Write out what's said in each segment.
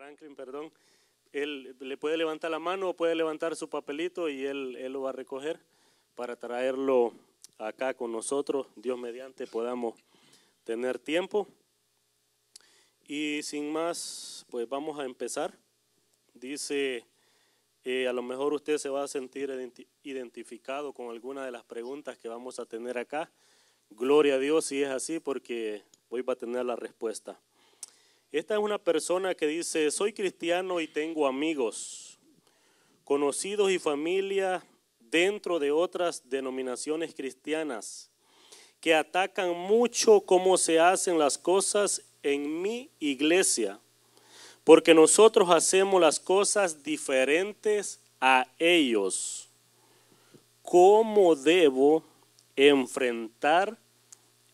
Franklin, perdón, él le puede levantar la mano o puede levantar su papelito y él lo va a recoger para traerlo acá con nosotros. Dios mediante podamos tener tiempo. Y sin más, pues vamos a empezar. Dice, a lo mejor usted se va a sentir identificado con alguna de las preguntas que vamos a tener acá. Gloria a Dios si es así, porque hoy va a tener la respuesta. Esta es una persona que dice, soy cristiano y tengo amigos, conocidos y familia dentro de otras denominaciones cristianas que atacan mucho cómo se hacen las cosas en mi iglesia, porque nosotros hacemos las cosas diferentes a ellos. ¿Cómo debo enfrentar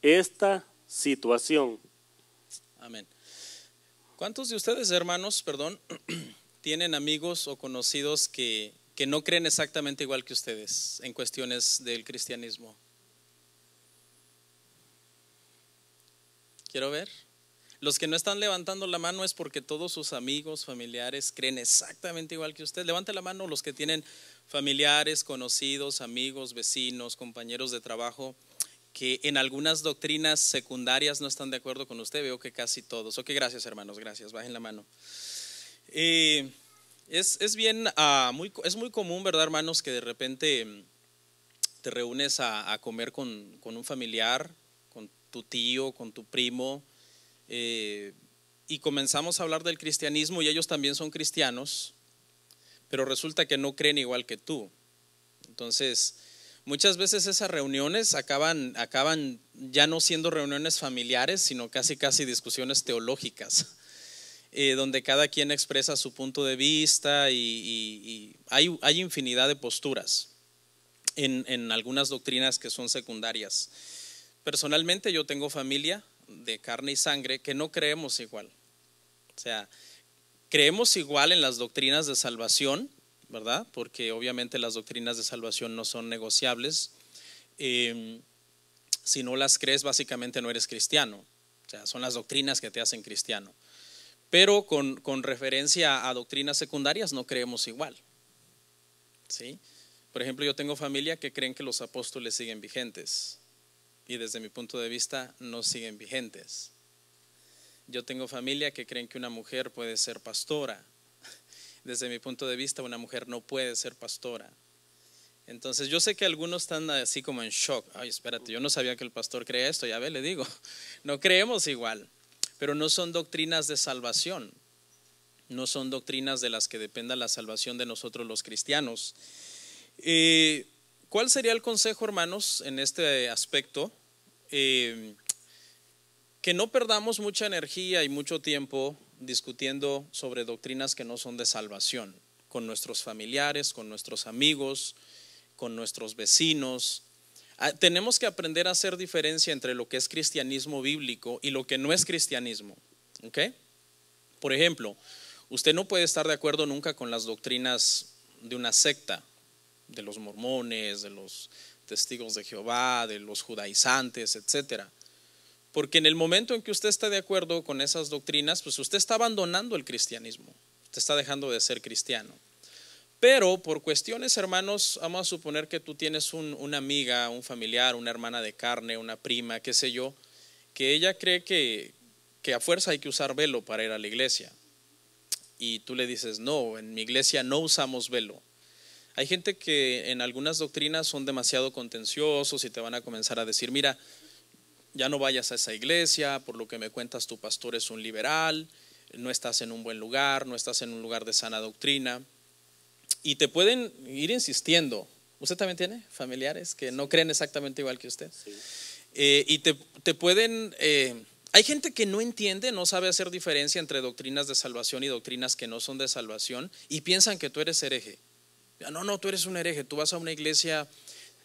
esta situación? Amén. ¿Cuántos de ustedes, hermanos, tienen amigos o conocidos que no creen exactamente igual que ustedes en cuestiones del cristianismo? Quiero ver. Los que no están levantando la mano es porque todos sus amigos, familiares creen exactamente igual que usted. Levante la mano los que tienen familiares, conocidos, amigos, vecinos, compañeros de trabajo que en algunas doctrinas secundarias no están de acuerdo con usted. Veo que casi todos. Ok, gracias hermanos, gracias, bajen la mano. Es muy común, ¿verdad, hermanos? Que de repente te reúnes a comer con un familiar, con tu tío, con tu primo, y comenzamos a hablar del cristianismo y ellos también son cristianos, pero resulta que no creen igual que tú. Entonces muchas veces esas reuniones acaban ya no siendo reuniones familiares, sino casi discusiones teológicas, donde cada quien expresa su punto de vista y hay infinidad de posturas en algunas doctrinas que son secundarias. Personalmente yo tengo familia de carne y sangre que no creemos igual. O sea, creemos igual en las doctrinas de salvación, ¿verdad? Porque obviamente las doctrinas de salvación no son negociables. Si no las crees, básicamente no eres cristiano. O sea, son las doctrinas que te hacen cristiano. Pero con referencia a doctrinas secundarias no creemos igual, ¿sí? Por ejemplo, yo tengo familia que creen que los apóstoles siguen vigentes y desde mi punto de vista no siguen vigentes. Yo tengo familia que creen que una mujer puede ser pastora. Desde mi punto de vista, una mujer no puede ser pastora. Entonces yo sé que algunos están así como en shock. Ay, espérate, yo no sabía que el pastor creía esto. Ya ve, le digo, no creemos igual, pero no son doctrinas de salvación. No son doctrinas de las que dependa la salvación de nosotros los cristianos. ¿Cuál sería el consejo, hermanos, en este aspecto? Que no perdamos mucha energía y mucho tiempo discutiendo sobre doctrinas que no son de salvación, con nuestros familiares, con nuestros amigos, con nuestros vecinos. Tenemos que aprender a hacer diferencia entre lo que es cristianismo bíblico y lo que no es cristianismo, ¿ok? Por ejemplo, usted no puede estar de acuerdo nunca con las doctrinas de una secta, de los mormones, de los testigos de Jehová, de los judaizantes, etcétera. Porque en el momento en que usted está de acuerdo con esas doctrinas, pues usted está abandonando el cristianismo, usted está dejando de ser cristiano. Pero por cuestiones, hermanos, vamos a suponer que tú tienes una amiga, un familiar, una hermana de carne, una prima, qué sé yo, que ella cree que a fuerza hay que usar velo para ir a la iglesia. Y tú le dices, no, en mi iglesia no usamos velo. Hay gente que en algunas doctrinas son demasiado contenciosos y te van a comenzar a decir, mira, ya no vayas a esa iglesia, por lo que me cuentas tu pastor es un liberal, no estás en un buen lugar, no estás en un lugar de sana doctrina. Y te pueden ir insistiendo. ¿Usted también tiene familiares que no creen exactamente igual que usted? Sí. Y te pueden… hay gente que no entiende, no sabe hacer diferencia entre doctrinas de salvación y doctrinas que no son de salvación y piensan que tú eres hereje. No, tú eres un hereje, tú vas a una iglesia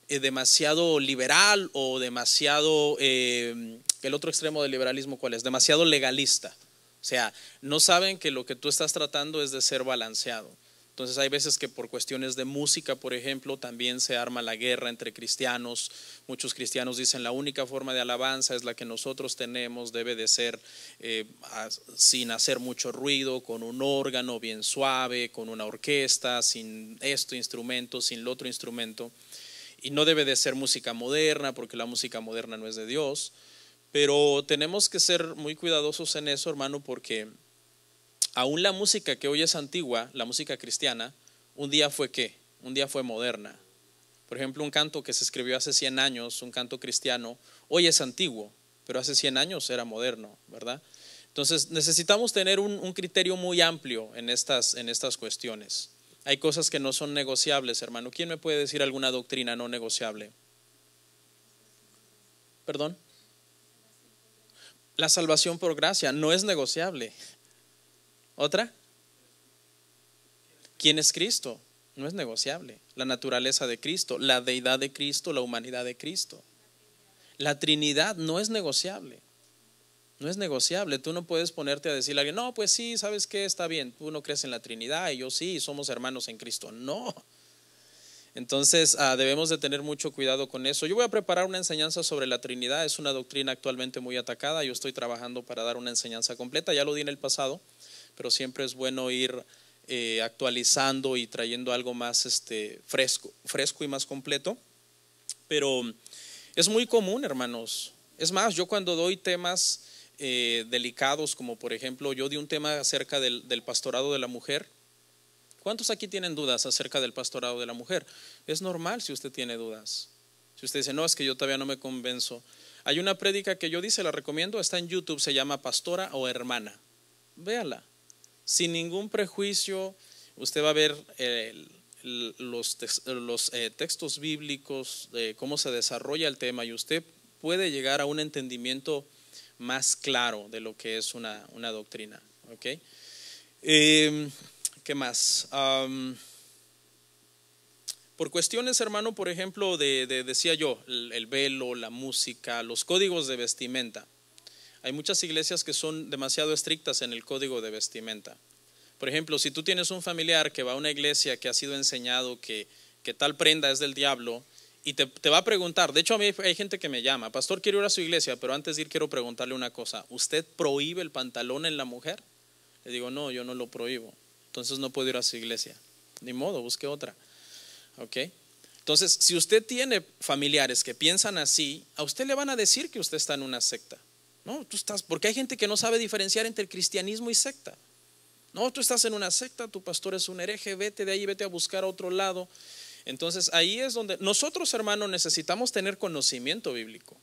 demasiado liberal o demasiado, el otro extremo del liberalismo, ¿cuál es? Demasiado legalista. O sea, no saben que lo que tú estás tratando es de ser balanceado. Entonces hay veces que por cuestiones de música, por ejemplo, también se arma la guerra entre cristianos. Muchos cristianos dicen la única forma de alabanza es la que nosotros tenemos, debe de ser sin hacer mucho ruido, con un órgano bien suave, con una orquesta, sin este instrumento, sin el otro instrumento. Y no debe de ser música moderna, porque la música moderna no es de Dios. Pero tenemos que ser muy cuidadosos en eso, hermano, porque aún la música que hoy es antigua, la música cristiana, un día fue ¿qué? Un día fue moderna. Por ejemplo, un canto que se escribió hace 100 años, un canto cristiano, hoy es antiguo, pero hace 100 años era moderno, ¿verdad? Entonces necesitamos tener un criterio muy amplio en estas cuestiones. Hay cosas que no son negociables, hermano. ¿Quién me puede decir alguna doctrina no negociable? ¿Perdón? La salvación por gracia no es negociable. ¿Otra? ¿Quién es Cristo? No es negociable. La naturaleza de Cristo, la deidad de Cristo, la humanidad de Cristo. La Trinidad no es negociable. No es negociable. Tú no puedes ponerte a decirle a alguien, no, pues sí, ¿sabes qué? Está bien, tú no crees en la Trinidad y yo sí, somos hermanos en Cristo. No. Entonces debemos de tener mucho cuidado con eso. Yo voy a preparar una enseñanza sobre la Trinidad. Es una doctrina actualmente muy atacada. Yo estoy trabajando para dar una enseñanza completa. Ya lo di en el pasado, pero siempre es bueno ir actualizando y trayendo algo más fresco y más completo. Pero es muy común, hermanos. Es más, yo cuando doy temas delicados, como por ejemplo, yo di un tema acerca del pastorado de la mujer. ¿Cuántos aquí tienen dudas acerca del pastorado de la mujer? Es normal si usted tiene dudas. Si usted dice, no, es que yo todavía no me convenzo. Hay una prédica que yo di, se la recomiendo, está en YouTube, se llama Pastora o Hermana. Véala. Sin ningún prejuicio, usted va a ver los textos bíblicos, cómo se desarrolla el tema, y usted puede llegar a un entendimiento más claro de lo que es una doctrina. ¿Okay? ¿Qué más? Por cuestiones, hermano, por ejemplo, decía yo, el velo, la música, los códigos de vestimenta. Hay muchas iglesias que son demasiado estrictas en el código de vestimenta. Por ejemplo, si tú tienes un familiar que va a una iglesia que ha sido enseñado que tal prenda es del diablo y te va a preguntar, de hecho a mí hay gente que me llama, pastor, quiero ir a su iglesia, pero antes de ir quiero preguntarle una cosa, ¿usted prohíbe el pantalón en la mujer? Le digo, no, yo no lo prohíbo, entonces no puedo ir a su iglesia. Ni modo, busque otra. ¿Okay? Entonces, si usted tiene familiares que piensan así, a usted le van a decir que usted está en una secta. No, porque hay gente que no sabe diferenciar entre el cristianismo y secta. No, tú estás en una secta, tu pastor es un hereje, vete de ahí, vete a buscar a otro lado. Entonces ahí es donde nosotros, hermanos, necesitamos tener conocimiento bíblico.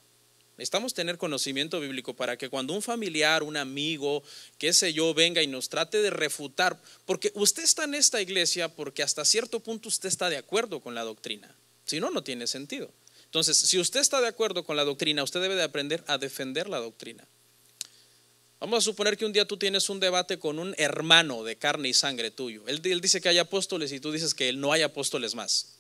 Necesitamos tener conocimiento bíblico para que cuando un familiar, un amigo, qué sé yo, venga y nos trate de refutar, porque usted está en esta iglesia porque hasta cierto punto usted está de acuerdo con la doctrina. Si no, no tiene sentido. Entonces, si usted está de acuerdo con la doctrina, usted debe de aprender a defender la doctrina. Vamos a suponer que un día tú tienes un debate con un hermano de carne y sangre tuyo. Él dice que hay apóstoles y tú dices que no hay apóstoles más.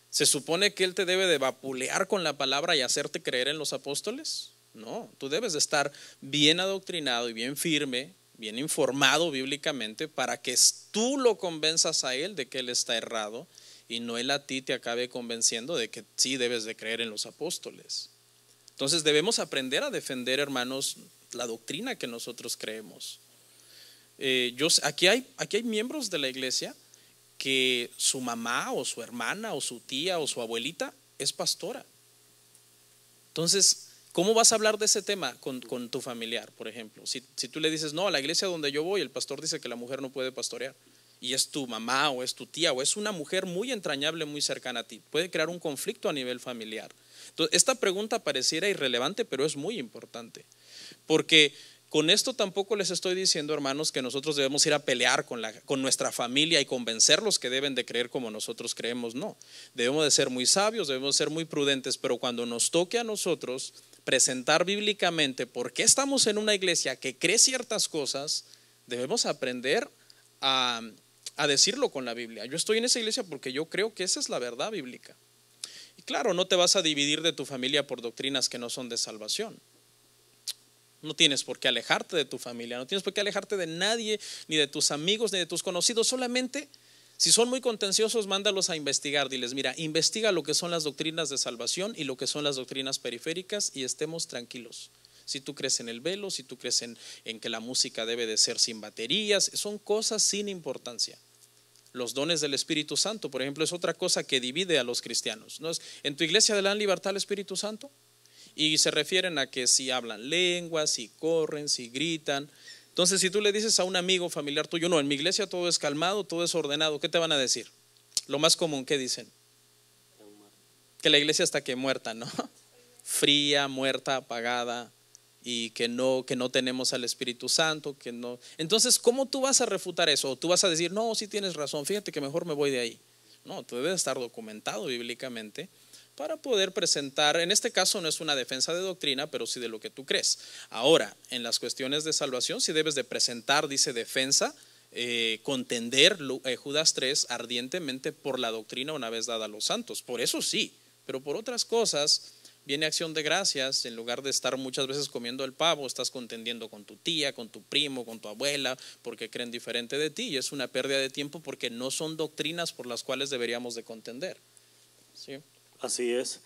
¿Se supone que él te debe de vapulear con la palabra y hacerte creer en los apóstoles? No, tú debes de estar bien adoctrinado y bien firme, bien informado bíblicamente para que tú lo convenzas a él de que él está errado y no él a ti te acabe convenciendo de que sí debes de creer en los apóstoles. Entonces debemos aprender a defender, hermanos, la doctrina que nosotros creemos. Aquí hay miembros de la iglesia que su mamá o su hermana o su tía o su abuelita es pastora. Entonces, ¿cómo vas a hablar de ese tema con tu familiar, por ejemplo? Si tú le dices, no, a la iglesia donde yo voy, el pastor dice que la mujer no puede pastorear, y es tu mamá o es tu tía o es una mujer muy entrañable, muy cercana a ti, puede crear un conflicto a nivel familiar. Entonces, esta pregunta pareciera irrelevante, pero es muy importante, porque con esto tampoco les estoy diciendo, hermanos, que nosotros debemos ir a pelear con nuestra familia y convencerlos que deben de creer como nosotros creemos. No, debemos de ser muy sabios, debemos de ser muy prudentes, pero cuando nos toque a nosotros presentar bíblicamente por qué estamos en una iglesia que cree ciertas cosas, debemos aprender a decirlo con la Biblia. Yo estoy en esa iglesia porque yo creo que esa es la verdad bíblica. Y claro, no te vas a dividir de tu familia por doctrinas que no son de salvación. No tienes por qué alejarte de tu familia, no tienes por qué alejarte de nadie, ni de tus amigos, ni de tus conocidos. Solamente, si son muy contenciosos, mándalos a investigar. Diles, mira, investiga lo que son las doctrinas de salvación y lo que son las doctrinas periféricas y estemos tranquilos. Si tú crees en el velo, si tú crees en que la música debe de ser sin baterías, son cosas sin importancia. Los dones del Espíritu Santo, por ejemplo, es otra cosa que divide a los cristianos. ¿No es? ¿En tu iglesia le dan libertad al Espíritu Santo? Y se refieren a que si hablan lenguas, si corren, si gritan. Entonces, si tú le dices a un amigo familiar tuyo, no, en mi iglesia todo es calmado, todo es ordenado, ¿qué te van a decir? Lo más común, ¿qué dicen? Que la iglesia está que muerta, ¿no? Fría, muerta, apagada, y que no tenemos al Espíritu Santo, que no. Entonces, ¿cómo tú vas a refutar eso? Tú vas a decir, no, sí tienes razón, fíjate que mejor me voy de ahí. No, tú debes estar documentado bíblicamente para poder presentar, en este caso no es una defensa de doctrina, pero sí de lo que tú crees. Ahora, en las cuestiones de salvación, sí debes de presentar, dice defensa, contender, Judas 3, ardientemente por la doctrina una vez dada a los santos. Por eso sí, pero por otras cosas viene acción de gracias. En lugar de estar muchas veces comiendo el pavo, estás contendiendo con tu tía, con tu primo, con tu abuela, porque creen diferente de ti, y es una pérdida de tiempo porque no son doctrinas por las cuales deberíamos de contender. ¿Sí? Así es.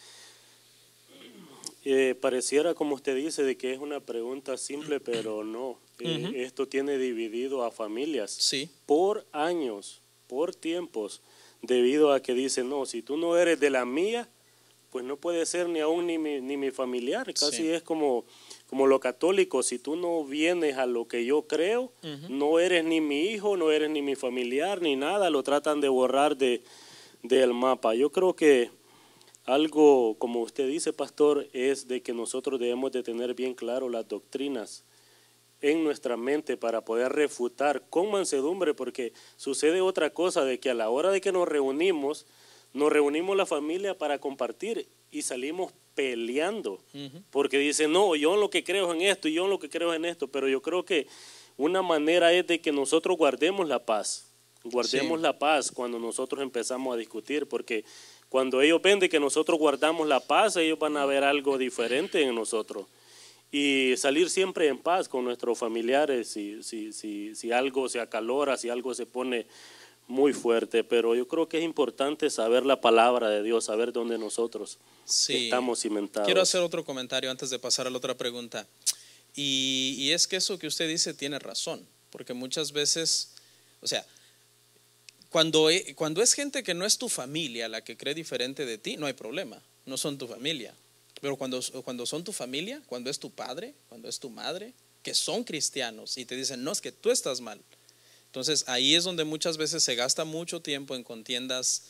Pareciera, como usted dice, de que es una pregunta simple, pero no. Esto tiene dividido a familias Sí. por años, por tiempos, debido a que dicen, no, si tú no eres de la mía, pues no puede ser ni aún ni mi familiar. Casi Sí. es como lo católico, si tú no vienes a lo que yo creo, no eres ni mi hijo, no eres ni mi familiar, ni nada, lo tratan de borrar del mapa. Yo creo que algo, como usted dice, pastor, es de que nosotros debemos de tener bien claro las doctrinas en nuestra mente para poder refutar con mansedumbre, porque sucede otra cosa, de que a la hora de que nos reunimos la familia para compartir y salimos peleando, porque dicen, no, yo en lo que creo es en esto y yo en lo que creo es en esto, pero yo creo que una manera es de que nosotros guardemos la paz cuando nosotros empezamos a discutir, porque cuando ellos ven de que nosotros guardamos la paz, ellos van a ver algo diferente en nosotros. Y salir siempre en paz con nuestros familiares, si algo se acalora, si algo se pone muy fuerte. Pero yo creo que es importante saber la palabra de Dios, saber dónde nosotros estamos cimentados. Quiero hacer otro comentario antes de pasar a la otra pregunta. Y es que eso que usted dice tiene razón, porque muchas veces, o sea, cuando es gente que no es tu familia la que cree diferente de ti, no hay problema, no son tu familia. Pero cuando son tu familia, cuando es tu padre, cuando es tu madre, que son cristianos y te dicen, no, es que tú estás mal. Entonces ahí es donde muchas veces se gasta mucho tiempo en contiendas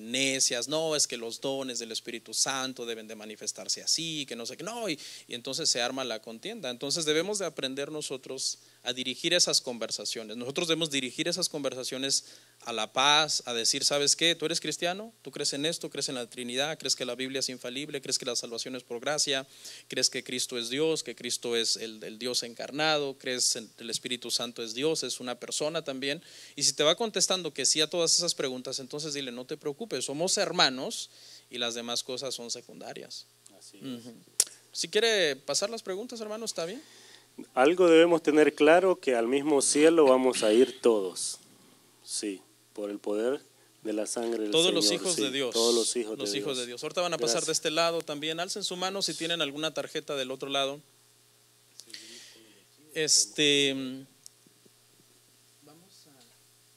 necias, no, es que los dones del Espíritu Santo deben de manifestarse así, que no sé qué, no, y entonces se arma la contienda. Entonces debemos de aprender nosotros a dirigir esas conversaciones. Nosotros debemos dirigir esas conversaciones a la paz, a decir, ¿sabes qué? ¿Tú eres cristiano? ¿Tú crees en esto? ¿Crees en la Trinidad? ¿Crees que la Biblia es infalible? ¿Crees que la salvación es por gracia? ¿Crees que Cristo es Dios? ¿Que Cristo es el Dios encarnado? ¿Crees que el Espíritu Santo es Dios? ¿Es una persona también? Y si te va contestando que sí a todas esas preguntas, entonces dile, no te preocupes, somos hermanos y las demás cosas son secundarias. Así es. Si quiere pasar las preguntas, hermano, ¿está bien? Algo debemos tener claro, que al mismo cielo vamos a ir todos. Sí, por el poder de la sangre del todos Señor. Los hijos de Dios. Todos los hijos de Dios. Ahorita van a pasar de este lado también. Alcen su mano si tienen alguna tarjeta del otro lado. Vamos a,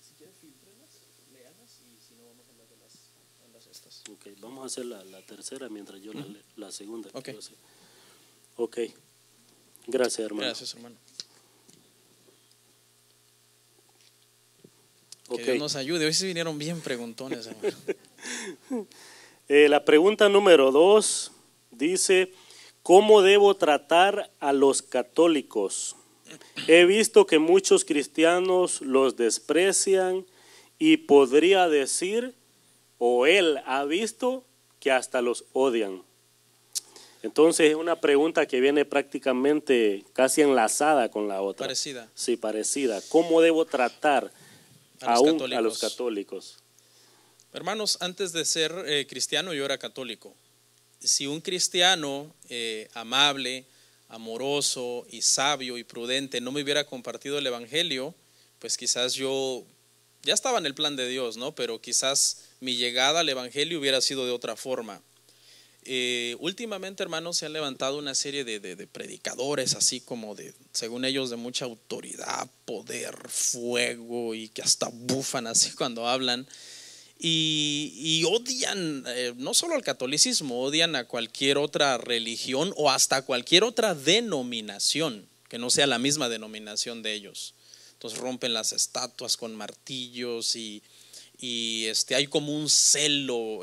si quieres, filtrelas, léalas y si no vamos a hablar de las estas. Okay, vamos a hacer la tercera mientras yo la segunda. Okay. Ok. Gracias, hermano. Gracias, hermano. Okay. Que Dios nos ayude. Hoy sí vinieron bien preguntones, hermano. La pregunta número 2 dice, ¿cómo debo tratar a los católicos? He visto que muchos cristianos los desprecian y podría decir, o él ha visto, que hasta los odian. Entonces es una pregunta que viene prácticamente casi enlazada con la otra. Parecida. Sí, parecida. ¿Cómo debo tratar a los católicos? Hermanos, antes de ser cristiano yo era católico. Si un cristiano amable, amoroso y sabio y prudente no me hubiera compartido el evangelio, pues quizás yo ya estaba en el plan de Dios, ¿no? Pero quizás mi llegada al evangelio hubiera sido de otra forma. Últimamente, hermanos, se han levantado una serie de predicadores así como según ellos, de mucha autoridad, poder, fuego, y que hasta bufan así cuando hablan, y odian no solo al catolicismo, odian a cualquier otra religión o hasta cualquier otra denominación que no sea la misma denominación de ellos. Entonces rompen las estatuas con martillos y hay como un celo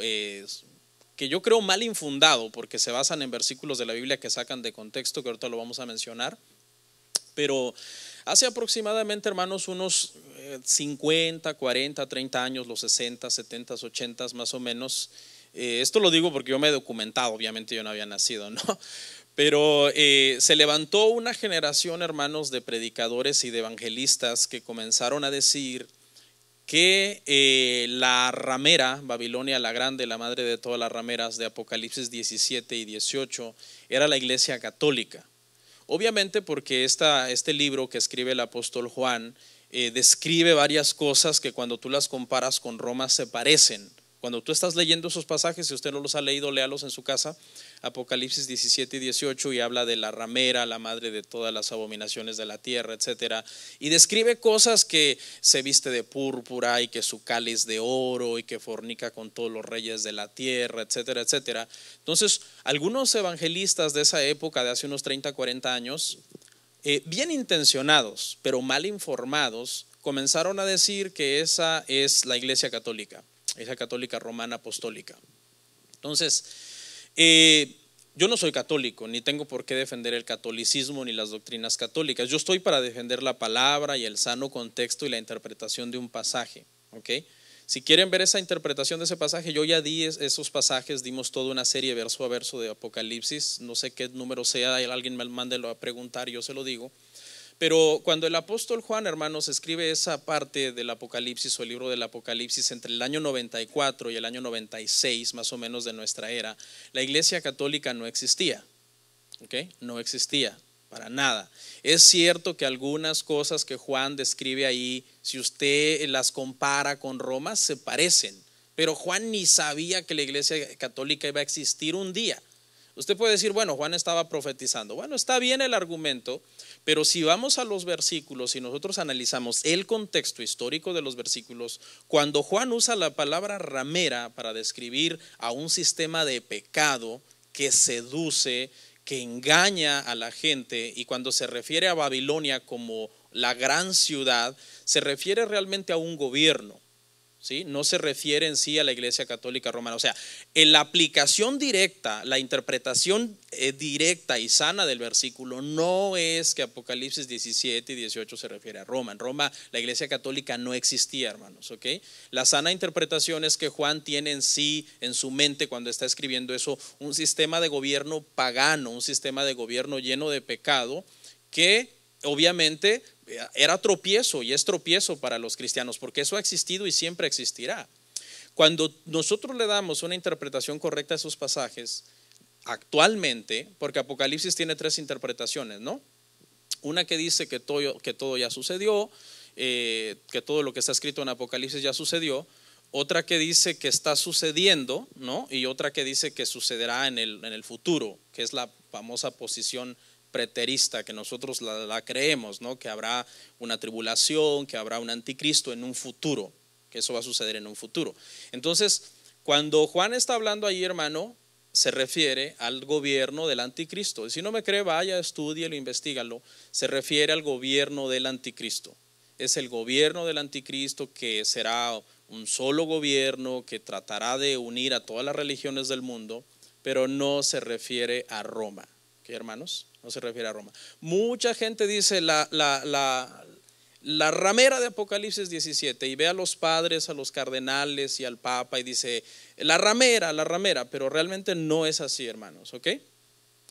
que yo creo mal infundado, porque se basan en versículos de la Biblia que sacan de contexto, que ahorita lo vamos a mencionar. Pero hace aproximadamente, hermanos, unos 50, 40, 30 años, los 60, 70, 80 más o menos, esto lo digo porque yo me he documentado, obviamente yo no había nacido, ¿no? Pero se levantó una generación, hermanos, de predicadores y de evangelistas que comenzaron a decir que la ramera, Babilonia la Grande, la madre de todas las rameras de Apocalipsis 17 y 18, era la iglesia católica. Obviamente porque este libro que escribe el apóstol Juan describe varias cosas que cuando tú las comparas con Roma se parecen. Cuando tú estás leyendo esos pasajes, si usted no los ha leído, léalos en su casa, Apocalipsis 17 y 18, y habla de la ramera, la madre de todas las abominaciones de la tierra, etcétera, y describe cosas que se viste de púrpura y que su cáliz de oro y que fornica con todos los reyes de la tierra, etcétera, etcétera. Entonces, algunos evangelistas de esa época, de hace unos 30, 40 años, bien intencionados, pero mal informados, comenzaron a decir que esa es la iglesia católica romana apostólica. Entonces, yo no soy católico, ni tengo por qué defender el catolicismo ni las doctrinas católicas. Yo estoy para defender la palabra y el sano contexto y la interpretación de un pasaje, ¿ok? Si quieren ver esa interpretación de ese pasaje, yo ya di esos pasajes, dimos toda una serie verso a verso de Apocalipsis, no sé qué número sea, alguien me mándelo a preguntar, yo se lo digo. Pero cuando el apóstol Juan, hermanos, escribe esa parte del Apocalipsis o el libro del Apocalipsis entre el año 94 y el año 96 más o menos de nuestra era, la iglesia católica no existía, ¿ok? No existía para nada. Es cierto que algunas cosas que Juan describe ahí, si usted las compara con Roma, se parecen, pero Juan ni sabía que la iglesia católica iba a existir un día. Usted puede decir, bueno, Juan estaba profetizando. Bueno, está bien el argumento, pero si vamos a los versículos y nosotros analizamos el contexto histórico de los versículos, cuando Juan usa la palabra ramera para describir a un sistema de pecado que seduce, que engaña a la gente, y cuando se refiere a Babilonia como la gran ciudad, se refiere realmente a un gobierno. ¿Sí? No se refiere en sí a la iglesia católica romana. O sea, en la aplicación directa, la interpretación directa y sana del versículo no es que Apocalipsis 17 y 18 se refiere a Roma. En Roma la iglesia católica no existía, hermanos, ¿ok? La sana interpretación es que Juan tiene en sí, en su mente cuando está escribiendo eso, un sistema de gobierno pagano, un sistema de gobierno lleno de pecado que obviamente era tropiezo y es tropiezo para los cristianos, porque eso ha existido y siempre existirá. Cuando nosotros le damos una interpretación correcta a esos pasajes, actualmente, porque Apocalipsis tiene 3 interpretaciones, ¿no? Una que dice que todo ya sucedió, que todo lo que está escrito en Apocalipsis ya sucedió. Otra que dice que está sucediendo, ¿no? Y otra que dice que sucederá en el futuro, que es la famosa posición preterista, que nosotros la creemos, ¿no? Que habrá una tribulación, que habrá un anticristo en un futuro, que eso va a suceder en un futuro. Entonces, cuando Juan está hablando ahí, hermano, se refiere al gobierno del anticristo. Y si no me cree, vaya, estúdielo, investígalo. Se refiere al gobierno del anticristo. Es el gobierno del anticristo que será un solo gobierno que tratará de unir a todas las religiones del mundo, pero no se refiere a Roma. ¿Qué, hermanos? No se refiere a Roma. Mucha gente dice la ramera de Apocalipsis 17 y ve a los padres, a los cardenales y al papa y dice la ramera, pero realmente no es así, hermanos, ¿ok?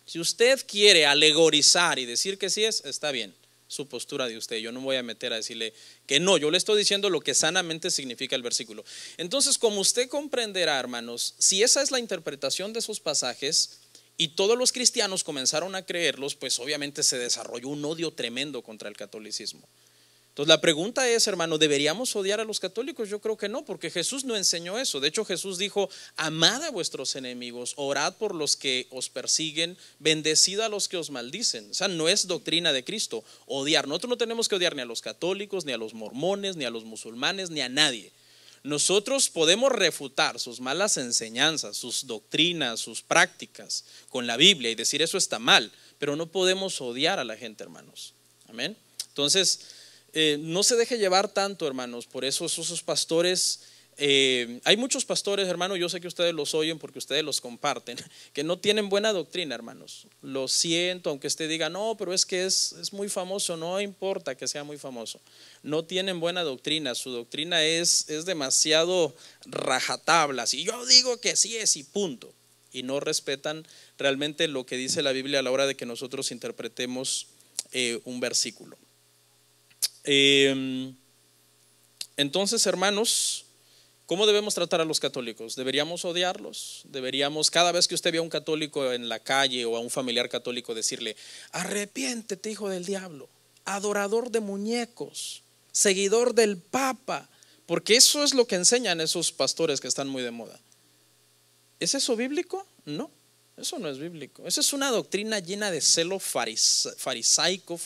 Si usted quiere alegorizar y decir que sí es, está bien, su postura de usted. Yo no me voy a meter a decirle que no, yo le estoy diciendo lo que sanamente significa el versículo. Entonces, como usted comprenderá, hermanos, si esa es la interpretación de esos pasajes, y todos los cristianos comenzaron a creerlos, pues obviamente se desarrolló un odio tremendo contra el catolicismo. Entonces la pregunta es, hermano, ¿deberíamos odiar a los católicos? Yo creo que no, porque Jesús no enseñó eso. De hecho, Jesús dijo: amad a vuestros enemigos, orad por los que os persiguen, bendecid a los que os maldicen. O sea, no es doctrina de Cristo odiar. Nosotros no tenemos que odiar ni a los católicos, ni a los mormones, ni a los musulmanes, ni a nadie. Nosotros podemos refutar sus malas enseñanzas, sus doctrinas, sus prácticas con la Biblia y decir eso está mal, pero no podemos odiar a la gente, hermanos. Amén. Entonces, no se deje llevar tanto, hermanos, por eso esos pastores. Hay muchos pastores, hermanos, yo sé que ustedes los oyen porque ustedes los comparten, que no tienen buena doctrina, hermanos. Lo siento, aunque usted diga, no, pero es que es muy famoso. No importa que sea muy famoso, no tienen buena doctrina. Su doctrina es demasiado rajatabla. Si yo digo que sí es y punto, y no respetan realmente lo que dice la Biblia a la hora de que nosotros interpretemos un versículo. Entonces, hermanos, ¿cómo debemos tratar a los católicos? ¿Deberíamos odiarlos? ¿Deberíamos, cada vez que usted ve a un católico en la calle o a un familiar católico, decirle: arrepiéntete, hijo del diablo, adorador de muñecos, seguidor del Papa? Porque eso es lo que enseñan esos pastores que están muy de moda. ¿Es eso bíblico? No, eso no es bíblico. Esa es una doctrina llena de celo farisaico,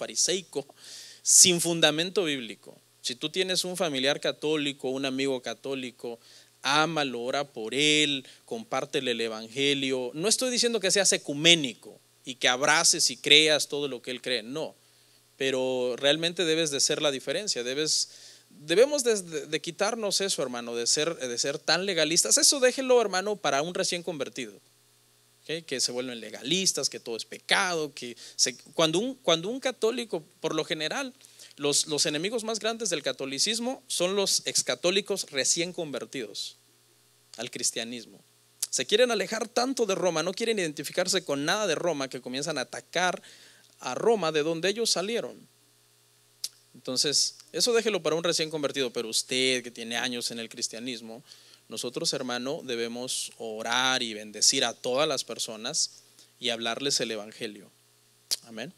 sin fundamento bíblico. Si tú tienes un familiar católico, un amigo católico, ámalo, ora por él, compártele el evangelio. No estoy diciendo que seas ecuménico y que abraces y creas todo lo que él cree, no, pero realmente debes de ser la diferencia. Debemos de quitarnos eso, hermano, de ser tan legalistas. Eso déjelo, hermano, para un recién convertido. ¿Okay? Que se vuelven legalistas, que todo es pecado, cuando un católico, por lo general, los enemigos más grandes del catolicismo son los excatólicos recién convertidos al cristianismo. Se quieren alejar tanto de Roma, no quieren identificarse con nada de Roma, que comienzan a atacar a Roma, de donde ellos salieron. Entonces, eso déjelo para un recién convertido, pero usted que tiene años en el cristianismo, nosotros, hermano, debemos orar y bendecir a todas las personas y hablarles el evangelio. Amén.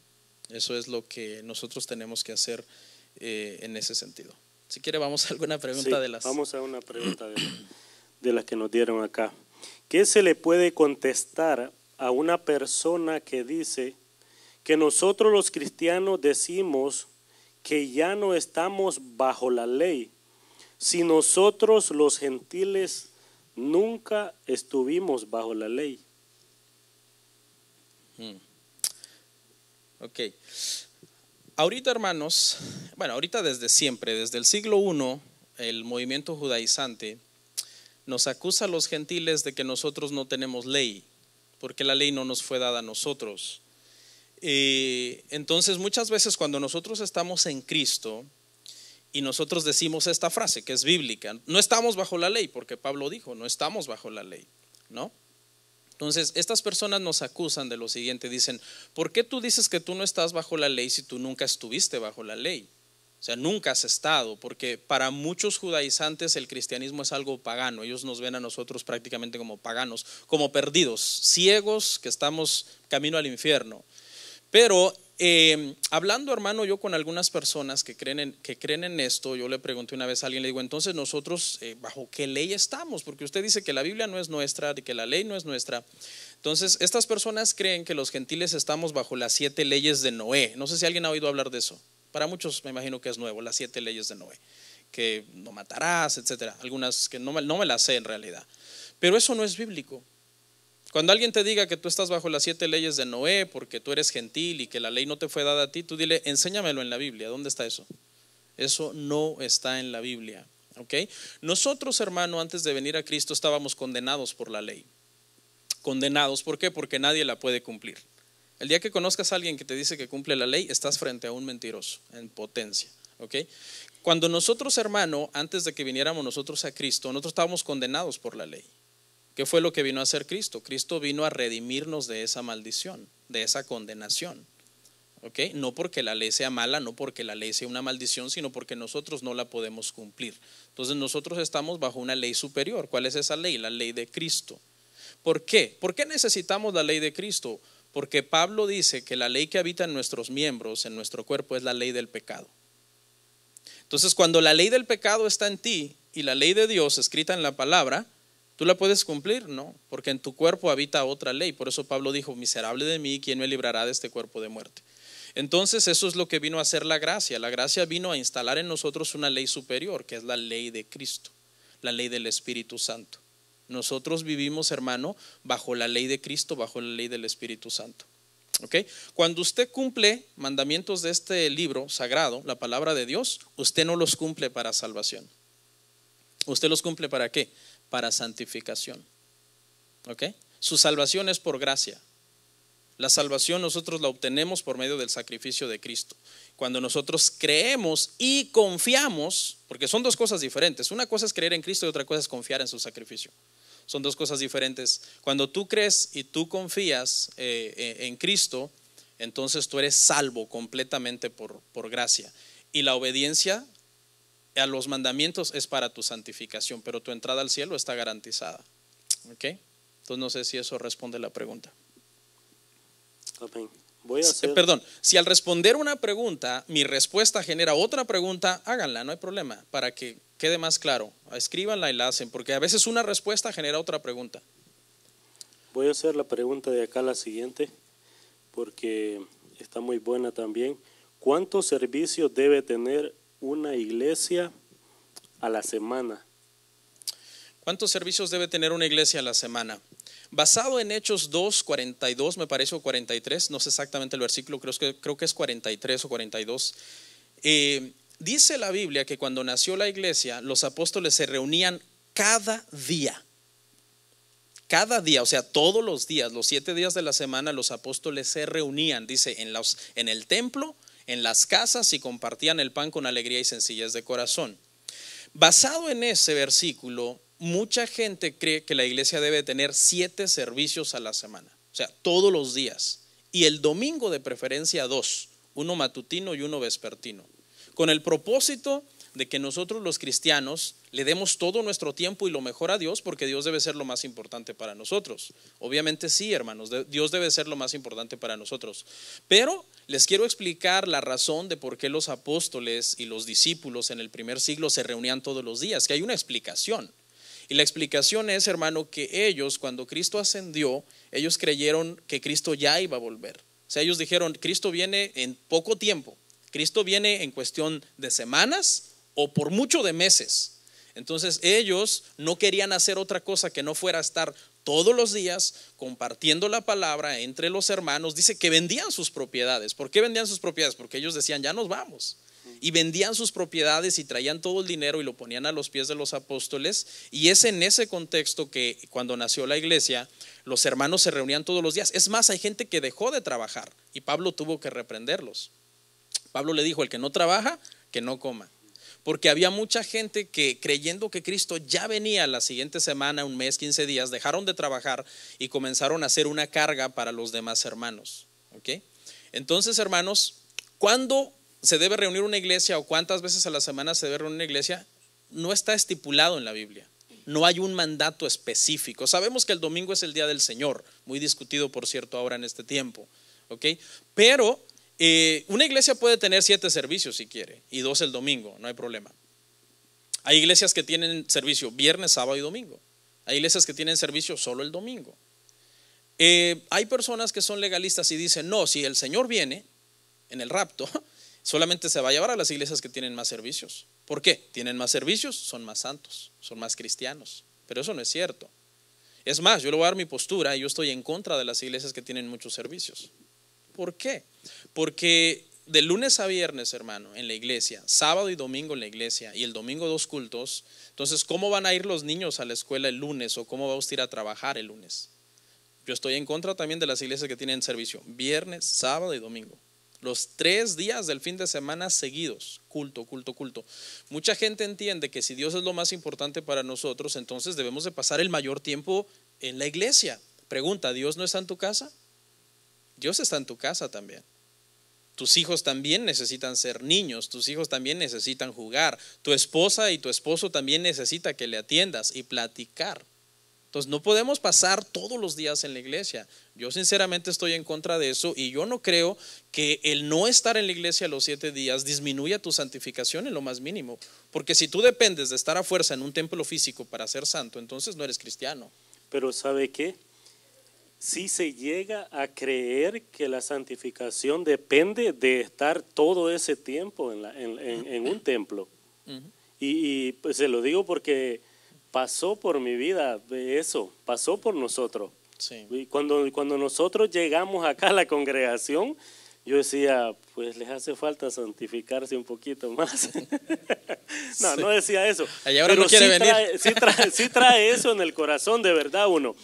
Eso es lo que nosotros tenemos que hacer en ese sentido. Si quiere, vamos a alguna pregunta. Sí, de las. Vamos a una pregunta de las que nos dieron acá. ¿Qué se le puede contestar a una persona que dice que nosotros los cristianos decimos que ya no estamos bajo la ley, si nosotros los gentiles nunca estuvimos bajo la ley? Ok. Ahorita, hermanos, bueno, ahorita desde siempre, desde el siglo I, el movimiento judaizante nos acusa a los gentiles de que nosotros no tenemos ley, porque la ley no nos fue dada a nosotros. Entonces, muchas veces cuando nosotros estamos en Cristo y nosotros decimos esta frase que es bíblica, no estamos bajo la ley, porque Pablo dijo, no estamos bajo la ley, ¿no? Entonces, estas personas nos acusan de lo siguiente, dicen: ¿por qué tú dices que tú no estás bajo la ley si tú nunca estuviste bajo la ley? O sea, nunca has estado, porque para muchos judaizantes el cristianismo es algo pagano. Ellos nos ven a nosotros prácticamente como paganos, como perdidos, ciegos que estamos camino al infierno. Pero hablando, hermano, yo con algunas personas que creen en esto, yo le pregunté una vez a alguien, le digo: entonces nosotros ¿bajo qué ley estamos? Porque usted dice que la Biblia no es nuestra y que la ley no es nuestra. Entonces estas personas creen que los gentiles estamos bajo las 7 leyes de Noé. No sé si alguien ha oído hablar de eso. Para muchos me imagino que es nuevo, las 7 leyes de Noé, que no matarás, etcétera. Algunas que no me las sé en realidad, pero eso no es bíblico. Cuando alguien te diga que tú estás bajo las 7 leyes de Noé porque tú eres gentil y que la ley no te fue dada a ti, tú dile: enséñamelo en la Biblia. ¿Dónde está eso? Eso no está en la Biblia. ¿Okay? Nosotros, hermano, antes de venir a Cristo estábamos condenados por la ley. Condenados, ¿por qué? Porque nadie la puede cumplir. El día que conozcas a alguien que te dice que cumple la ley, estás frente a un mentiroso en potencia. ¿Okay? Cuando nosotros, hermano, antes de que viniéramos nosotros a Cristo, nosotros estábamos condenados por la ley. ¿Qué fue lo que vino a hacer Cristo? Cristo vino a redimirnos de esa maldición, de esa condenación. ¿Okay? No porque la ley sea mala, no porque la ley sea una maldición, sino porque nosotros no la podemos cumplir. Entonces nosotros estamos bajo una ley superior. ¿Cuál es esa ley? La ley de Cristo. ¿Por qué? ¿Por qué necesitamos la ley de Cristo? Porque Pablo dice que la ley que habita en nuestros miembros, en nuestro cuerpo, es la ley del pecado. Entonces, cuando la ley del pecado está en ti y la ley de Dios escrita en la palabra, ¿tú la puedes cumplir? No, porque en tu cuerpo habita otra ley. Por eso Pablo dijo, miserable de mí, ¿quién me librará de este cuerpo de muerte? Entonces, eso es lo que vino a hacer la gracia. La gracia vino a instalar en nosotros una ley superior, que es la ley de Cristo, la ley del Espíritu Santo. Nosotros vivimos, hermano, bajo la ley de Cristo, bajo la ley del Espíritu Santo. ¿Okay? Cuando usted cumple mandamientos de este libro sagrado, la palabra de Dios, usted no los cumple para salvación. ¿Usted los cumple para qué? Para santificación. ¿Okay? Su salvación es por gracia. La salvación nosotros la obtenemos por medio del sacrificio de Cristo. Cuando nosotros creemos y confiamos, porque son dos cosas diferentes. Una cosa es creer en Cristo y otra cosa es confiar en su sacrificio. Son dos cosas diferentes. Cuando tú crees y tú confías en Cristo, entonces tú eres salvo completamente por gracia. Y la obediencia a los mandamientos es para tu santificación, pero tu entrada al cielo está garantizada. ¿Ok? Entonces no sé si eso responde la pregunta. Amén. Voy a hacer... Perdón, si al responder una pregunta mi respuesta genera otra pregunta, háganla, no hay problema, para que quede más claro. Escríbanla y la hacen, porque a veces una respuesta genera otra pregunta. Voy a hacer la pregunta de acá, la siguiente, porque está muy buena también. ¿Cuántos servicios debe tener una iglesia a la semana? ¿Cuántos servicios debe tener una iglesia a la semana? Basado en Hechos 2, 42, me parece, o 43, no sé exactamente el versículo, creo que es 43 o 42. Dice la Biblia que cuando nació la iglesia, los apóstoles se reunían cada día, o sea, todos los días, los 7 días de la semana, los apóstoles se reunían, dice, en el templo, en las casas, y compartían el pan con alegría y sencillez de corazón. Basado en ese versículo, mucha gente cree que la iglesia debe tener 7 servicios a la semana, o sea, todos los días, y el domingo de preferencia 2, uno matutino y uno vespertino, con el propósito de que nosotros los cristianos le demos todo nuestro tiempo y lo mejor a Dios, porque Dios debe ser lo más importante para nosotros. Obviamente sí, hermanos, Dios debe ser lo más importante para nosotros, pero les quiero explicar la razón de por qué los apóstoles y los discípulos en el primer siglo se reunían todos los días, que hay una explicación. Y la explicación es, hermano, que ellos, cuando Cristo ascendió, ellos creyeron que Cristo ya iba a volver. O sea, ellos dijeron, Cristo viene en poco tiempo, Cristo viene en cuestión de semanas o por mucho de meses. Entonces ellos no querían hacer otra cosa que no fuera estar todos los días compartiendo la palabra entre los hermanos. Dice que vendían sus propiedades. ¿Por qué vendían sus propiedades? Porque ellos decían, ya nos vamos. Y vendían sus propiedades y traían todo el dinero y lo ponían a los pies de los apóstoles. Y es en ese contexto que cuando nació la iglesia, los hermanos se reunían todos los días. Es más, hay gente que dejó de trabajar y Pablo tuvo que reprenderlos. Pablo le dijo, el que no trabaja, que no coma. Porque había mucha gente que, creyendo que Cristo ya venía la siguiente semana, un mes, 15 días, dejaron de trabajar y comenzaron a hacer una carga para los demás hermanos. ¿Okay? Entonces, hermanos, ¿cuándo se debe reunir una iglesia o cuántas veces a la semana se debe reunir una iglesia? No está estipulado en la Biblia. No hay un mandato específico. Sabemos que el domingo es el día del Señor, muy discutido, por cierto, ahora en este tiempo. ¿Okay? Pero una iglesia puede tener 7 servicios si quiere y 2 el domingo, no hay problema. Hay iglesias que tienen servicio viernes, sábado y domingo. Hay iglesias que tienen servicio solo el domingo. Hay personas que son legalistas y dicen, no, si el Señor viene en el rapto, solamente se va a llevar a las iglesias que tienen más servicios. ¿Por qué? Tienen más servicios, son más santos, son más cristianos. Pero eso no es cierto. Es más, yo le voy a dar mi postura y yo estoy en contra de las iglesias que tienen muchos servicios. ¿Por qué? Porque de lunes a viernes, hermano, en la iglesia, sábado y domingo en la iglesia y el domingo 2 cultos, entonces ¿cómo van a ir los niños a la escuela el lunes o cómo va usted a ir a trabajar el lunes? Yo estoy en contra también de las iglesias que tienen servicio viernes, sábado y domingo. Los 3 días del fin de semana seguidos, culto. Mucha gente entiende que si Dios es lo más importante para nosotros, entonces debemos de pasar el mayor tiempo en la iglesia. Pregunta, ¿Dios no está en tu casa? Dios está en tu casa también. Tus hijos también necesitan ser niños, tus hijos también necesitan jugar, tu esposa y tu esposo también necesitan que le atiendas y platicar. Entonces no podemos pasar todos los días en la iglesia. Yo sinceramente estoy en contra de eso y yo no creo que el no estar en la iglesia los 7 días disminuya tu santificación en lo más mínimo. Porque si tú dependes de estar a fuerza en un templo físico para ser santo, entonces no eres cristiano. Pero ¿sabe qué? Sí se llega a creer que la santificación depende de estar todo ese tiempo en un templo. Y pues se lo digo porque pasó por mi vida eso, pasó por nosotros. Sí. Y cuando nosotros llegamos acá a la congregación, yo decía, pues les hace falta santificarse un poquito más. No, Sí. no decía eso. Y ahora Pero no quiere sí venir. sí trae eso en el corazón, de verdad uno.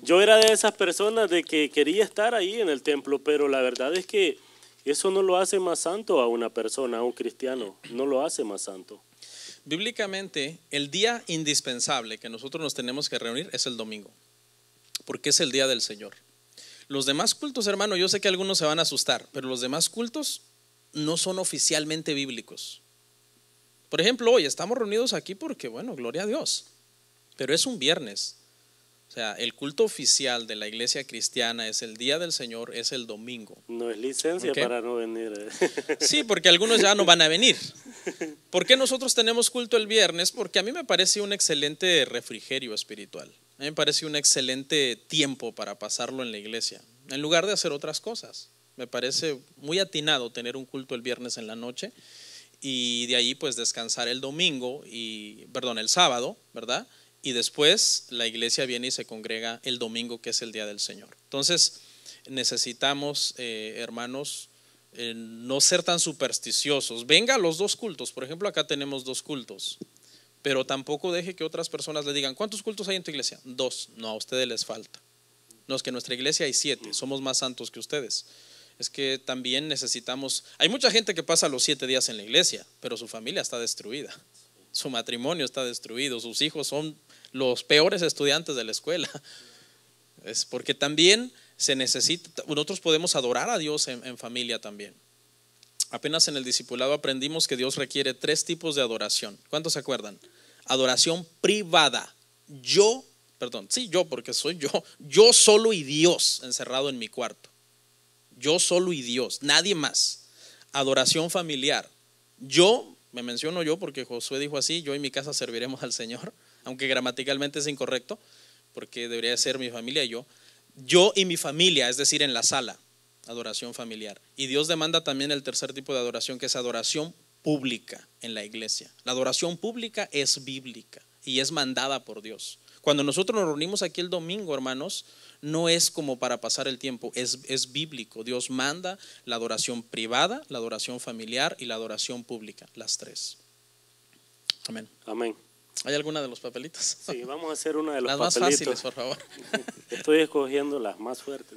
Yo era de esas personas de que quería estar ahí en el templo, pero la verdad es que eso no lo hace más santo a una persona, a un cristiano. No lo hace más santo. Bíblicamente, el día indispensable que nosotros nos tenemos que reunir es el domingo, porque es el día del Señor. Los demás cultos, hermano, yo sé que algunos se van a asustar, pero los demás cultos no son oficialmente bíblicos. Por ejemplo, hoy estamos reunidos aquí porque, bueno, gloria a Dios, pero es un viernes. O sea, el culto oficial de la iglesia cristiana es el día del Señor, es el domingo. No es licencia ¿Ok? para no venir. Sí, porque algunos ya no van a venir. ¿Por qué nosotros tenemos culto el viernes? Porque a mí me parece un excelente refrigerio espiritual. A mí me parece un excelente tiempo para pasarlo en la iglesia, en lugar de hacer otras cosas. Me parece muy atinado tener un culto el viernes en la noche y de ahí pues descansar el domingo el sábado, ¿verdad? Y después la iglesia viene y se congrega el domingo, que es el día del Señor. Entonces necesitamos, hermanos, no ser tan supersticiosos. Venga a los 2 cultos. Por ejemplo, acá tenemos 2 cultos, pero tampoco deje que otras personas le digan, ¿cuántos cultos hay en tu iglesia? 2. No, a ustedes les falta. No, es que en nuestra iglesia hay 7, somos más santos que ustedes. Es que también necesitamos, hay mucha gente que pasa los 7 días en la iglesia, pero su familia está destruida, su matrimonio está destruido, sus hijos son los peores estudiantes de la escuela. Es porque también se necesita, nosotros podemos adorar a Dios en familia también. Apenas en el discipulado aprendimos que Dios requiere 3 tipos de adoración. ¿Cuántos se acuerdan? Adoración privada. Yo porque soy yo solo y Dios encerrado en mi cuarto. Yo solo y Dios, nadie más. Adoración familiar. Me menciono yo porque Josué dijo así, yo y mi casa serviremos al Señor, aunque gramaticalmente es incorrecto, porque debería ser mi familia y yo. Yo y mi familia, es decir, en la sala, adoración familiar. Y Dios demanda también el tercer tipo de adoración, que es adoración pública en la iglesia. La adoración pública es bíblica y es mandada por Dios. Cuando nosotros nos reunimos aquí el domingo, hermanos, no es como para pasar el tiempo, es bíblico. Dios manda la adoración privada, la adoración familiar y la adoración pública, las 3. Amén. Amén. ¿Hay alguna de los papelitos? Sí, vamos a hacer una de los las más papelitos. fáciles, por favor. Estoy escogiendo las más fuertes.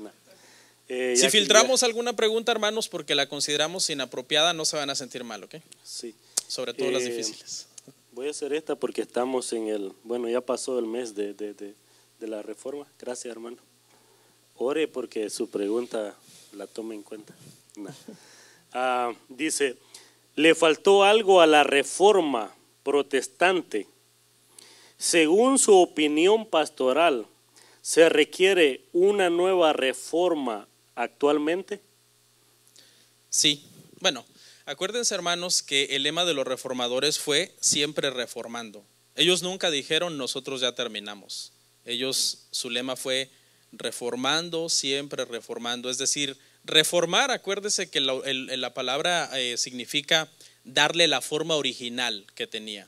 Si filtramos alguna pregunta, hermanos, porque la consideramos inapropiada, no se van a sentir mal, ¿ok? Sí. Sobre todo las difíciles. Voy a hacer esta porque estamos ya pasó el mes de la reforma. Gracias, hermano. Ore porque su pregunta la tome en cuenta. Dice, le faltó algo a la reforma protestante. Según su opinión pastoral, ¿se requiere una nueva reforma actualmente? Sí, bueno, acuérdense, hermanos, que el lema de los reformadores fue siempre reformando. Ellos nunca dijeron nosotros ya terminamos. Su lema fue reformando, siempre reformando. Es decir, reformar, acuérdese que la palabra significa darle la forma original que tenía.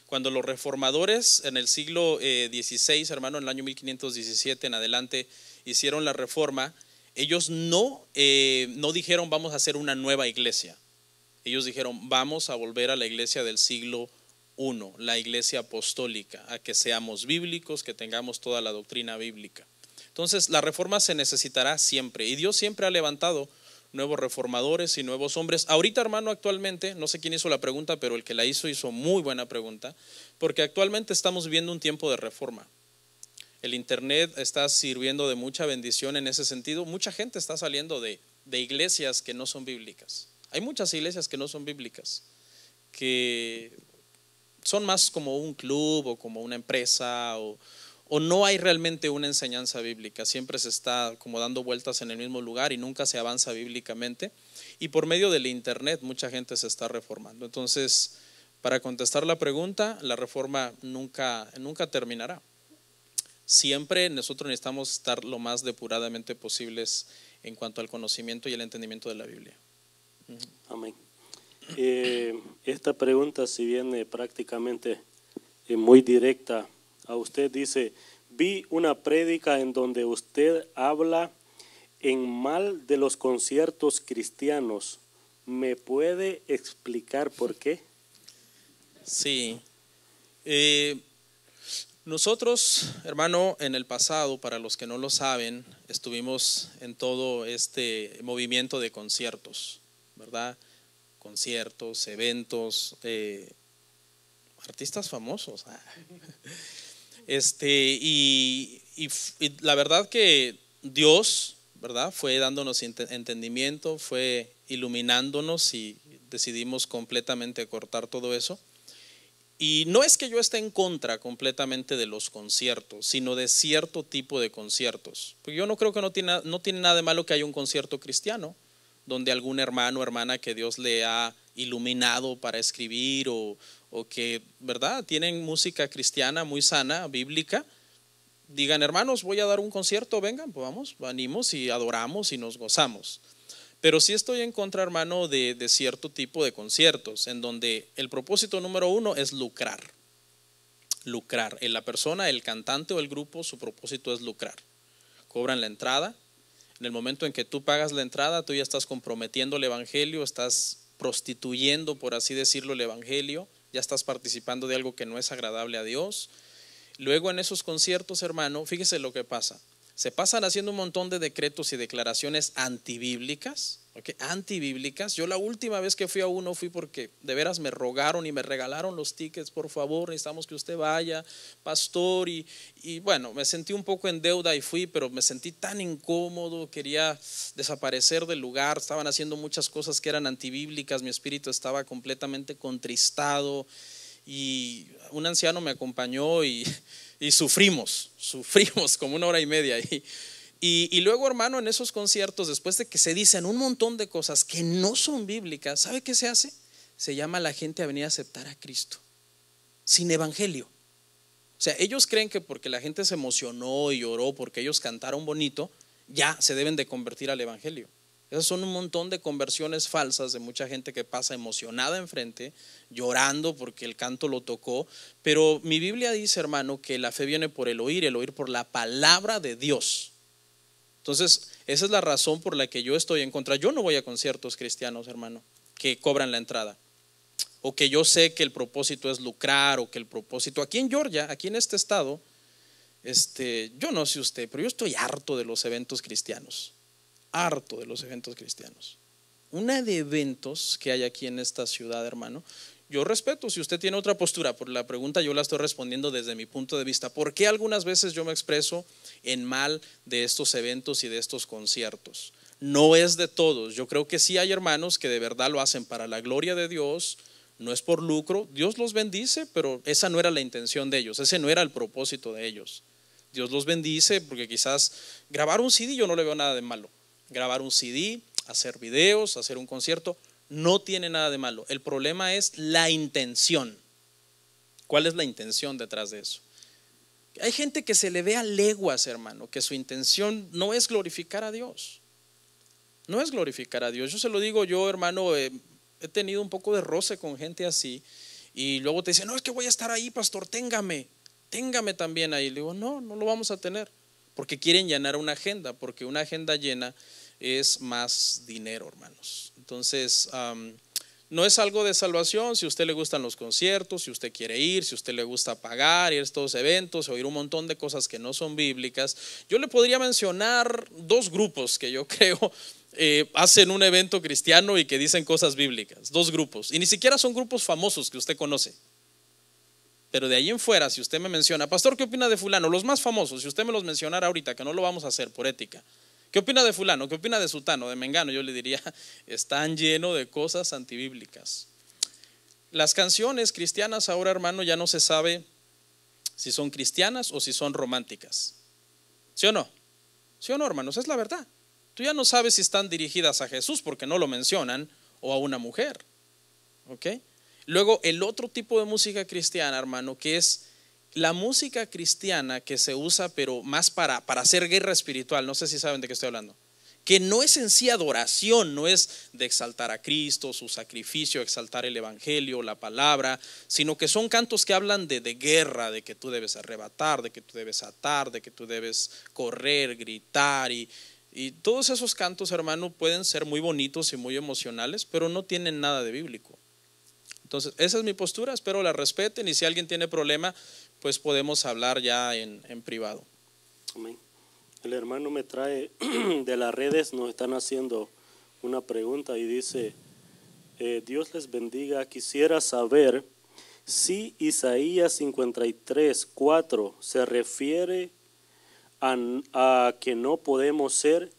Cuando los reformadores en el siglo XVI, hermano, en el año 1517 en adelante, hicieron la reforma, ellos no dijeron vamos a hacer una nueva iglesia. Ellos dijeron vamos a volver a la iglesia del siglo I, la iglesia apostólica, a que seamos bíblicos, que tengamos toda la doctrina bíblica. Entonces la reforma se necesitará siempre y Dios siempre ha levantado nuevos reformadores y nuevos hombres. Ahorita, hermano, actualmente, no sé quién hizo la pregunta, pero el que la hizo muy buena pregunta, porque actualmente estamos viviendo un tiempo de reforma. El internet está sirviendo de mucha bendición en ese sentido. Mucha gente está saliendo de iglesias que no son bíblicas. Hay muchas iglesias que no son bíblicas, que son más como un club o como una empresa ¿O no hay realmente una enseñanza bíblica? Siempre se está como dando vueltas en el mismo lugar y nunca se avanza bíblicamente. Y por medio del internet mucha gente se está reformando. Entonces, para contestar la pregunta, la reforma nunca terminará. Siempre nosotros necesitamos estar lo más depuradamente posibles en cuanto al conocimiento y el entendimiento de la Biblia. Amén. Esta pregunta, si viene prácticamente muy directa a usted, dice: vi una prédica en donde usted habla en mal de los conciertos cristianos. ¿Me puede explicar por qué? Sí. Nosotros, hermano, en el pasado, para los que no lo saben, estuvimos en todo este movimiento de conciertos, ¿verdad? Conciertos, eventos, artistas famosos. Y la verdad que Dios, ¿verdad?, fue dándonos entendimiento, fue iluminándonos y decidimos completamente cortar todo eso. Y no es que yo esté en contra completamente de los conciertos, sino de cierto tipo de conciertos. Porque yo no creo que no tiene nada de malo que haya un concierto cristiano, donde algún hermano o hermana que Dios le ha iluminado para escribir o que, ¿verdad?, tienen música cristiana muy sana, bíblica, digan: hermanos, voy a dar un concierto, vengan, pues vamos, venimos y adoramos y nos gozamos. Pero sí estoy en contra, hermano, de cierto tipo de conciertos en donde el propósito número uno es lucrar. Lucrar. La persona, el cantante o el grupo, su propósito es lucrar. Cobran la entrada. En el momento en que tú pagas la entrada, tú ya estás comprometiendo el evangelio, estás prostituyendo, por así decirlo, el evangelio, ya estás participando de algo que no es agradable a Dios. Luego en esos conciertos, hermano, fíjese lo que pasa. Se pasan haciendo un montón de decretos y declaraciones antibíblicas, ¿okay? Antibíblicas. Yo la última vez que fui a uno fui porque de veras me rogaron y me regalaron los tickets: por favor, necesitamos que usted vaya, pastor. Y bueno, me sentí un poco en deuda y fui, pero me sentí tan incómodo, quería desaparecer del lugar. Estaban haciendo muchas cosas que eran antibíblicas, mi espíritu estaba completamente contristado. Y un anciano me acompañó y sufrimos como 1 hora y media. Y luego, hermano, en esos conciertos, después de que se dicen un montón de cosas que no son bíblicas, ¿sabe qué se hace? Se llama a la gente a venir a aceptar a Cristo sin evangelio. O sea, ellos creen que porque la gente se emocionó y lloró porque ellos cantaron bonito, ya se deben de convertir al evangelio. Esas son un montón de conversiones falsas de mucha gente que pasa emocionada enfrente, llorando porque el canto lo tocó. Pero mi Biblia dice, hermano, que la fe viene por el oír por la palabra de Dios. Entonces, esa es la razón por la que yo estoy en contra. Yo no voy a conciertos cristianos, hermano, que cobran la entrada, o que yo sé que el propósito es lucrar, o que el propósito, aquí en Georgia, aquí en este estado, yo no sé usted, pero yo estoy harto de los eventos cristianos. Harto de los eventos cristianos. Una de eventos que hay aquí en esta ciudad, hermano, yo respeto si usted tiene otra postura, por la pregunta yo la estoy respondiendo desde mi punto de vista. ¿Por qué algunas veces yo me expreso en mal de estos eventos y de estos conciertos? No es de todos. Yo creo que sí hay hermanos que de verdad lo hacen para la gloria de Dios, no es por lucro. Dios los bendice, pero esa no era la intención de ellos, ese no era el propósito de ellos. Dios los bendice porque quizás grabar un CD, yo no le veo nada de malo. Grabar un CD, hacer videos, hacer un concierto, no tiene nada de malo. El problema es la intención. ¿Cuál es la intención detrás de eso? Hay gente que se le ve a leguas, hermano, que su intención no es glorificar a Dios. No es glorificar a Dios. Yo se lo digo yo, hermano, he tenido un poco de roce con gente así. Y luego te dicen: no, es que voy a estar ahí, pastor, téngame también ahí. Le digo: no lo vamos a tener. Porque quieren llenar una agenda, porque una agenda llena es más dinero, hermanos. Entonces, no es algo de salvación. Si a usted le gustan los conciertos, si usted quiere ir, si a usted le gusta pagar, ir a estos eventos, oír un montón de cosas que no son bíblicas, yo le podría mencionar 2 grupos que yo creo hacen un evento cristiano y que dicen cosas bíblicas. 2 grupos, y ni siquiera son grupos famosos que usted conoce. Pero de ahí en fuera, si usted me menciona: pastor, ¿qué opina de fulano? Los más famosos, si usted me los mencionara ahorita, que no lo vamos a hacer por ética, ¿qué opina de fulano? ¿Qué opina de sutano, de mengano? Yo le diría: están llenos de cosas antibíblicas. Las canciones cristianas ahora, hermano, ya no se sabe si son cristianas o si son románticas. ¿Sí o no? ¿Sí o no, hermanos? Es la verdad. Tú ya no sabes si están dirigidas a Jesús porque no lo mencionan o a una mujer. ¿Ok? Luego el otro tipo de música cristiana, hermano, que es la música cristiana que se usa pero más para hacer guerra espiritual. No sé si saben de qué estoy hablando. Que no es en sí adoración, no es de exaltar a Cristo, su sacrificio, exaltar el evangelio, la palabra, sino que son cantos que hablan de guerra, de que tú debes arrebatar, de que tú debes atar, de que tú debes correr, gritar y todos esos cantos, hermano, pueden ser muy bonitos y muy emocionales, pero no tienen nada de bíblico. Entonces, esa es mi postura, espero la respeten y si alguien tiene problema, pues podemos hablar ya en privado. Amén. El hermano me trae de las redes, nos están haciendo una pregunta y dice, Dios les bendiga, quisiera saber si Isaías 53:4 se refiere a que no podemos ser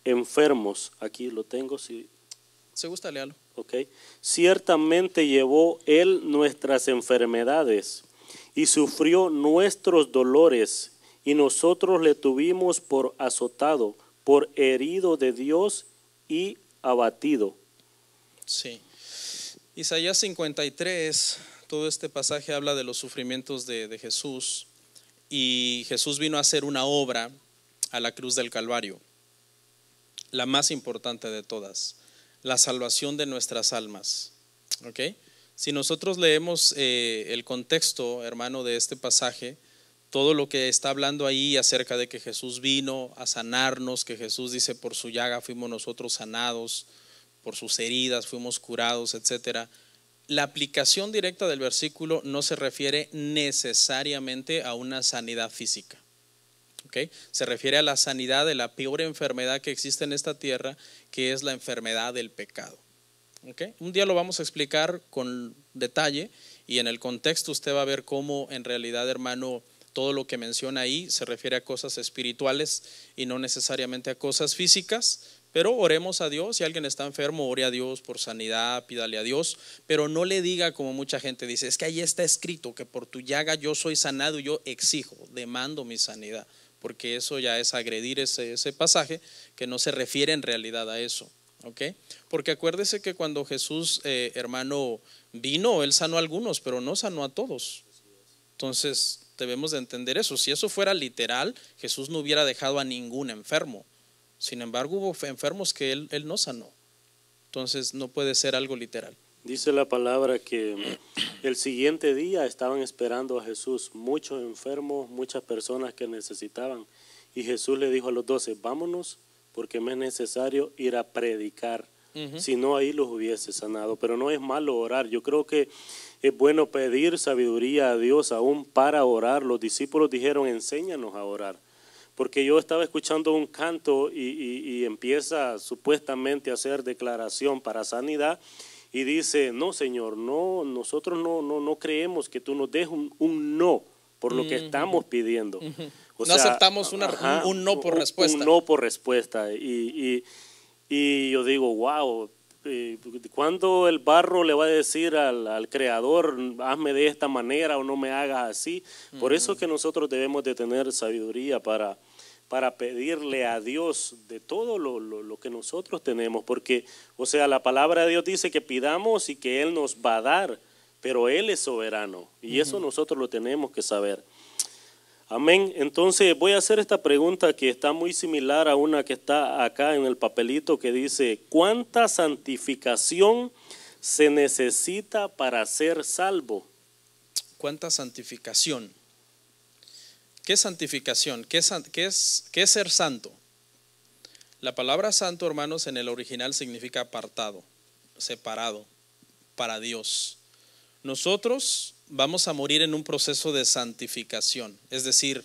enfermos. Aquí lo tengo, si ¿Se gusta, léalo? Okay. Ciertamente llevó él nuestras enfermedades y sufrió nuestros dolores, y nosotros le tuvimos por azotado, por herido de Dios y abatido. Sí. Isaías 53, todo este pasaje habla de los sufrimientos de Jesús, y Jesús vino a hacer una obra a la cruz del Calvario, la más importante de todas, la salvación de nuestras almas. ¿Ok? Si nosotros leemos el contexto, hermano, de este pasaje, todo lo que está hablando ahí acerca de que Jesús vino a sanarnos, que Jesús dice por su llaga fuimos nosotros sanados, por sus heridas fuimos curados, etcétera. La aplicación directa del versículo no se refiere necesariamente a una sanidad física. ¿Okay? Se refiere a la sanidad de la peor enfermedad que existe en esta tierra, que es la enfermedad del pecado. ¿Okay? Un día lo vamos a explicar con detalle y en el contexto usted va a ver cómo en realidad, hermano, todo lo que menciona ahí se refiere a cosas espirituales y no necesariamente a cosas físicas. Pero oremos a Dios, si alguien está enfermo, ore a Dios por sanidad, pídale a Dios, pero no le diga como mucha gente dice, es que ahí está escrito que por tu llaga yo soy sanado y yo exijo, demando mi sanidad, porque eso ya es agredir ese pasaje que no se refiere en realidad a eso. ¿Okay? Porque acuérdese que cuando Jesús, hermano, vino, Él sanó a algunos, pero no sanó a todos. Entonces debemos de entender eso. Si eso fuera literal, Jesús no hubiera dejado a ningún enfermo. Sin embargo, hubo enfermos que él no sanó. Entonces no puede ser algo literal. Dice la palabra que el siguiente día estaban esperando a Jesús, muchos enfermos, muchas personas que necesitaban. Y Jesús le dijo a los 12, vámonos porque me es necesario ir a predicar. Si no, ahí los hubiese sanado. Pero no es malo orar. Yo creo que es bueno pedir sabiduría a Dios aún para orar. Los discípulos dijeron, enséñanos a orar. Porque yo estaba escuchando un canto y empieza supuestamente a hacer declaración para sanidad y dice, no Señor, no, nosotros no creemos que tú nos des un no por lo que estamos pidiendo. O no sea, aceptamos un no por respuesta. Un no por respuesta. Y yo digo, wow, ¿cuándo el barro le va a decir al creador, hazme de esta manera o no me hagas así? Por eso que nosotros debemos de tener sabiduría para pedirle a Dios de todo lo que nosotros tenemos, porque, o sea, la palabra de Dios dice que pidamos y que Él nos va a dar, pero Él es soberano y eso nosotros lo tenemos que saber. Amén. Entonces voy a hacer esta pregunta que está muy similar a una que está acá en el papelito que dice, ¿cuánta santificación se necesita para ser salvo? ¿Cuánta santificación? ¿Qué es santificación? ¿Qué es ser santo? La palabra santo, hermanos, en el original significa apartado, separado, para Dios. Nosotros vamos a morir en un proceso de santificación, es decir,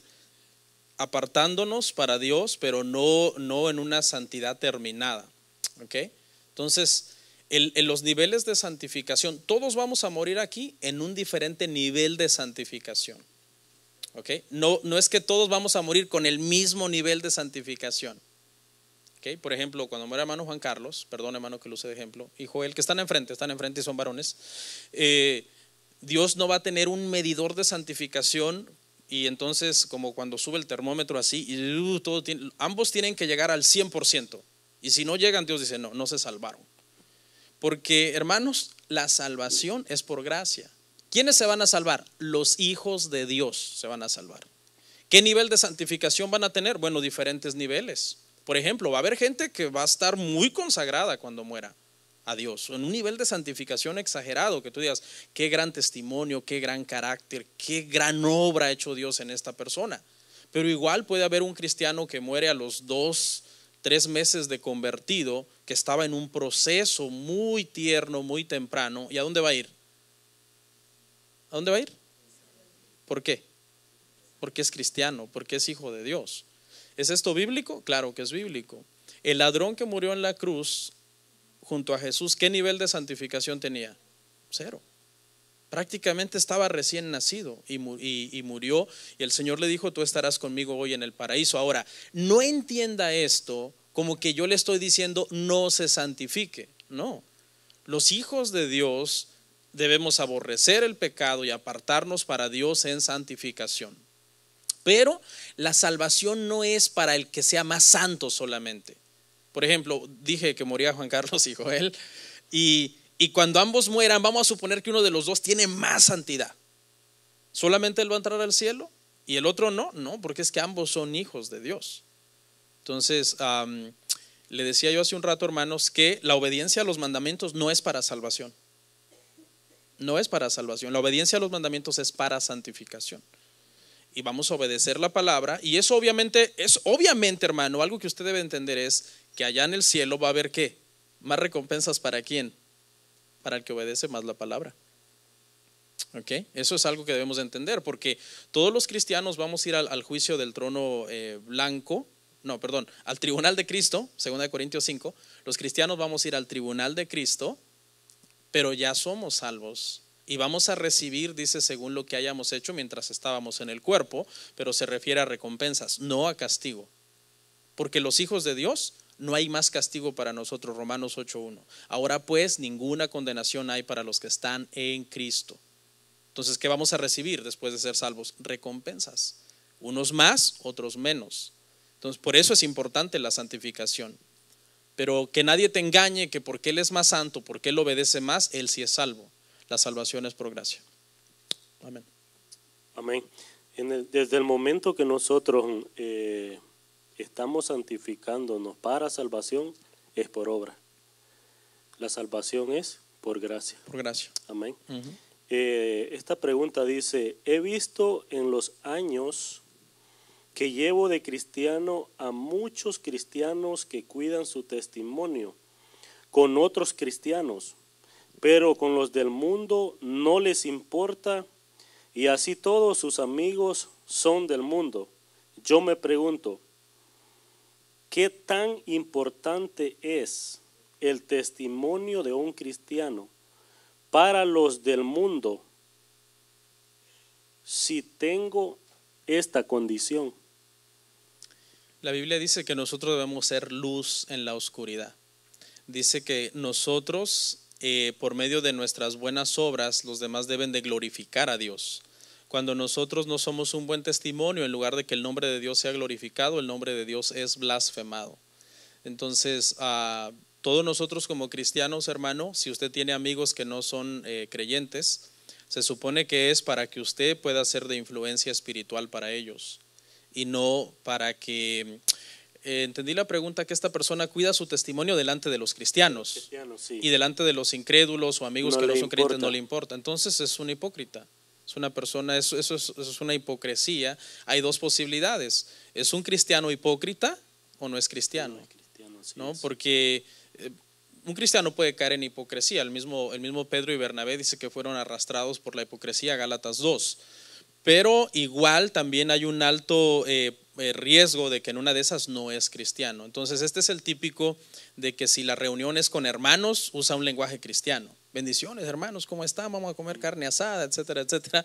apartándonos para Dios, pero no en una santidad terminada. ¿Okay? Entonces, en los niveles de santificación, todos vamos a morir aquí en un diferente nivel de santificación. ¿Okay? No es que todos vamos a morir con el mismo nivel de santificación. ¿Okay? Por ejemplo, cuando muere hermano Juan Carlos, perdón hermano que lo use de ejemplo, y Joel, que están enfrente y son varones, Dios no va a tener un medidor de santificación y entonces como cuando sube el termómetro así y ambos tienen que llegar al 100%. Y si no llegan, Dios dice, no se salvaron. Porque, hermanos, la salvación es por gracia. ¿Quiénes se van a salvar? Los hijos de Dios se van a salvar. ¿Qué nivel de santificación van a tener? Bueno, diferentes niveles. Por ejemplo, va a haber gente que va a estar muy consagrada cuando muera a Dios, en un nivel de santificación exagerado, que tú digas, qué gran testimonio, qué gran carácter, qué gran obra ha hecho Dios en esta persona. Pero igual puede haber un cristiano que muere a los 2-3 meses de convertido, que estaba en un proceso muy tierno, muy temprano. ¿Y a dónde va a ir? ¿A dónde va a ir? ¿Por qué? Porque es cristiano, porque es hijo de Dios. ¿Es esto bíblico? Claro que es bíblico. El ladrón que murió en la cruz junto a Jesús, ¿qué nivel de santificación tenía? 0. Prácticamente estaba recién nacido y murió, y el Señor le dijo, tú estarás conmigo hoy en el paraíso. Ahora, no entienda esto como que yo le estoy diciendo no se santifique. No, los hijos de Dios debemos aborrecer el pecado y apartarnos para Dios en santificación. Pero la salvación no es para el que sea más santo solamente. Por ejemplo, dije que moría Juan Carlos y Joel, y cuando ambos mueran, vamos a suponer que uno de los dos tiene más santidad. ¿Solamente él va a entrar al cielo y el otro no? No, porque es que ambos son hijos de Dios. Entonces, le decía yo hace un rato, hermanos, que la obediencia a los mandamientos no es para salvación. No es para salvación. La obediencia a los mandamientos es para santificación. Y vamos a obedecer la palabra. Y eso obviamente, hermano, algo que usted debe entender es que allá en el cielo va a haber ¿qué? Más recompensas para quién. Para el que obedece más la palabra. ¿Ok? Eso es algo que debemos entender, porque todos los cristianos vamos a ir al juicio del trono al tribunal de Cristo, 2 Corintios 5. Los cristianos vamos a ir al tribunal de Cristo, pero ya somos salvos y vamos a recibir, dice, según lo que hayamos hecho mientras estábamos en el cuerpo, pero se refiere a recompensas, no a castigo, porque los hijos de Dios no hay más castigo para nosotros, Romanos 8:1. Ahora pues ninguna condenación hay para los que están en Cristo. Entonces, ¿qué vamos a recibir después de ser salvos? Recompensas, unos más, otros menos. Entonces, por eso es importante la santificación. Pero que nadie te engañe que porque él es más santo, porque él obedece más, él sí es salvo. La salvación es por gracia. Amén. Amén. Desde el momento que nosotros estamos santificándonos para salvación, es por obra. La salvación es por gracia. Por gracia. Amén. Esta pregunta dice, he visto en los años que llevo de cristiano a muchos cristianos que cuidan su testimonio con otros cristianos, pero con los del mundo no les importa, y así todos sus amigos son del mundo. Yo me pregunto, ¿qué tan importante es el testimonio de un cristiano para los del mundo si tengo esta condición? La Biblia dice que nosotros debemos ser luz en la oscuridad. Dice que nosotros, por medio de nuestras buenas obras, los demás deben de glorificar a Dios. Cuando nosotros no somos un buen testimonio, en lugar de que el nombre de Dios sea glorificado, el nombre de Dios es blasfemado. Entonces, todos nosotros como cristianos, hermano, si usted tiene amigos que no son creyentes, se supone que es para que usted pueda ser de influencia espiritual para ellos. Y no para que, entendí la pregunta, que esta persona cuida su testimonio delante de los cristianos, sí, y delante de los incrédulos o amigos que no son creyentes no le importa. Entonces es un hipócrita, es una persona, eso es una hipocresía. Hay dos posibilidades: ¿es un cristiano hipócrita o no es cristiano? ¿No? Porque un cristiano puede caer en hipocresía. El mismo Pedro y Bernabé dice que fueron arrastrados por la hipocresía, Gálatas 2. Pero igual también hay un alto riesgo de que en una de esas no es cristiano. Entonces este es el típico de que si la reunión es con hermanos, usa un lenguaje cristiano. Bendiciones, hermanos, ¿cómo están? Vamos a comer carne asada, etcétera, etcétera.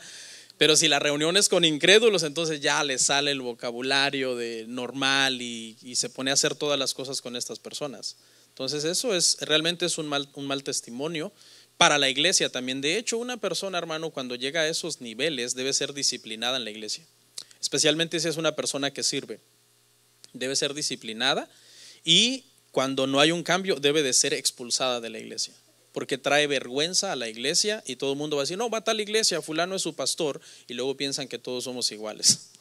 Pero si la reunión es con incrédulos, entonces ya le sale el vocabulario de normal y se pone a hacer todas las cosas con estas personas. Entonces eso realmente es un mal testimonio. para la iglesia también. De hecho, una persona, hermano, cuando llega a esos niveles debe ser disciplinada en la iglesia, especialmente si es una persona que sirve. Debe ser disciplinada y cuando no hay un cambio debe de ser expulsada de la iglesia, porque trae vergüenza a la iglesia y todo el mundo va a decir, no, va a tal iglesia, fulano es su pastor, y luego piensan que todos somos iguales.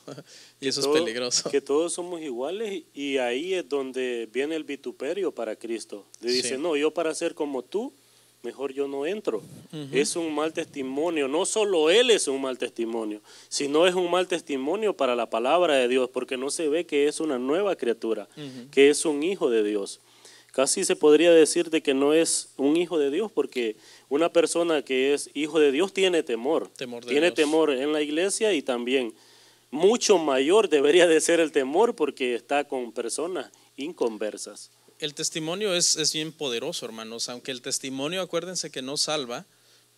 Y eso es peligroso. Que todos somos iguales, y ahí es donde viene el vituperio para Cristo. Le dice, Sí. no, yo para ser como tú, mejor yo no entro. Es un mal testimonio. No solo él es un mal testimonio, sino es un mal testimonio para la palabra de Dios, porque no se ve que es una nueva criatura, que es un hijo de Dios. Casi se podría decir de que no es un hijo de Dios, porque una persona que es hijo de Dios tiene temor. Tiene Dios. temor en la iglesia, y también mucho mayor debería de ser el temor porque está con personas inconversas. El testimonio es bien poderoso, hermanos, aunque el testimonio, acuérdense que no salva,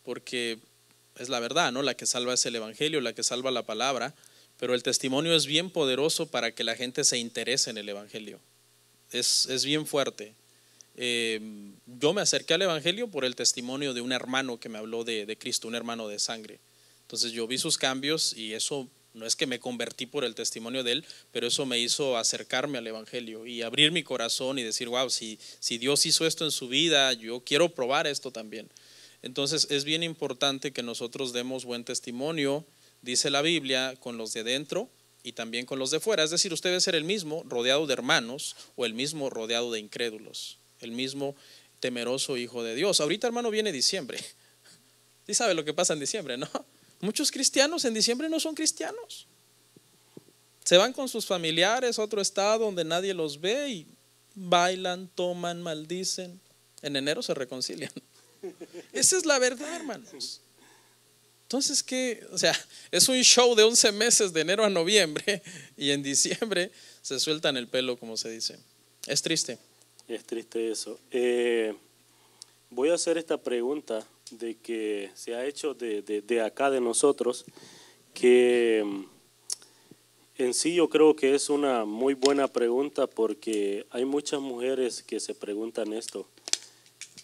porque es la verdad, ¿no? La que salva es el evangelio, la que salva la palabra, pero el testimonio es bien poderoso para que la gente se interese en el evangelio. Es bien fuerte. Yo me acerqué al evangelio por el testimonio de un hermano que me habló de Cristo, un hermano de sangre. Entonces yo vi sus cambios, y eso no es que me convertí por el testimonio de él, pero eso me hizo acercarme al evangelio y abrir mi corazón y decir, wow, si Dios hizo esto en su vida, yo quiero probar esto también. Entonces es bien importante que nosotros demos buen testimonio, dice la Biblia, con los de dentro y también con los de fuera. Es decir, usted debe ser el mismo rodeado de hermanos, o el mismo rodeado de incrédulos, el mismo temeroso hijo de Dios. Ahorita, hermano, viene diciembre. ¿Sí sabe lo que pasa en diciembre, no? Muchos cristianos en diciembre no son cristianos. Se van con sus familiares a otro estado donde nadie los ve y bailan, toman, maldicen. En enero se reconcilian. Esa es la verdad, hermanos. Entonces, ¿qué? O sea, es un show de 11 meses de enero a noviembre, y en diciembre se sueltan el pelo, como se dice. Es triste. Es triste eso. Voy a hacer esta pregunta de que se ha hecho de acá de nosotros, que en sí yo creo que es una muy buena pregunta, porque hay muchas mujeres que se preguntan esto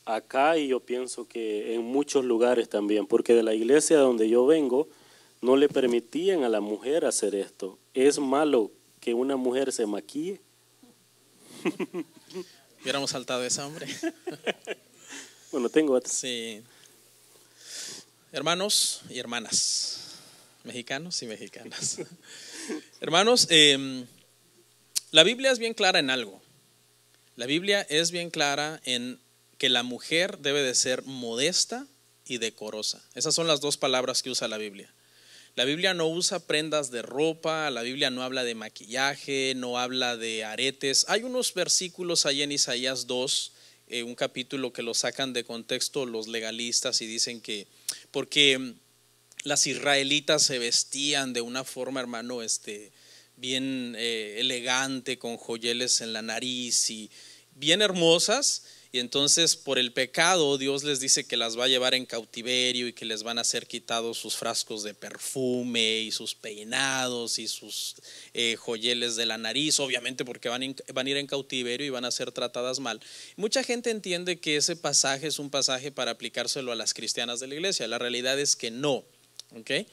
acá, y yo pienso que en muchos lugares también, porque de la iglesia donde yo vengo no le permitían a la mujer hacer esto. ¿Es malo que una mujer se maquille? Hubiéramos saltado esa, hombre. Bueno, tengo otra. Sí. Hermanos y hermanas, mexicanos y mexicanas. Hermanos, la Biblia es bien clara en algo. La Biblia es bien clara en que la mujer debe de ser modesta y decorosa. Esas son las dos palabras que usa la Biblia. La Biblia no usa prendas de ropa, la Biblia no habla de maquillaje, no habla de aretes. Hay unos versículos ahí en Isaías 2, un capítulo, que lo sacan de contexto los legalistas y dicen que porque las israelitas se vestían de una forma, hermano, bien elegante, con joyeles en la nariz y bien hermosas, y entonces por el pecado Dios les dice que las va a llevar en cautiverio y que les van a ser quitados sus frascos de perfume y sus peinados y sus joyeles de la nariz, obviamente porque van a ir en cautiverio y van a ser tratadas mal. Mucha gente entiende que ese pasaje es un pasaje para aplicárselo a las cristianas de la iglesia. La realidad es que no, ¿okay?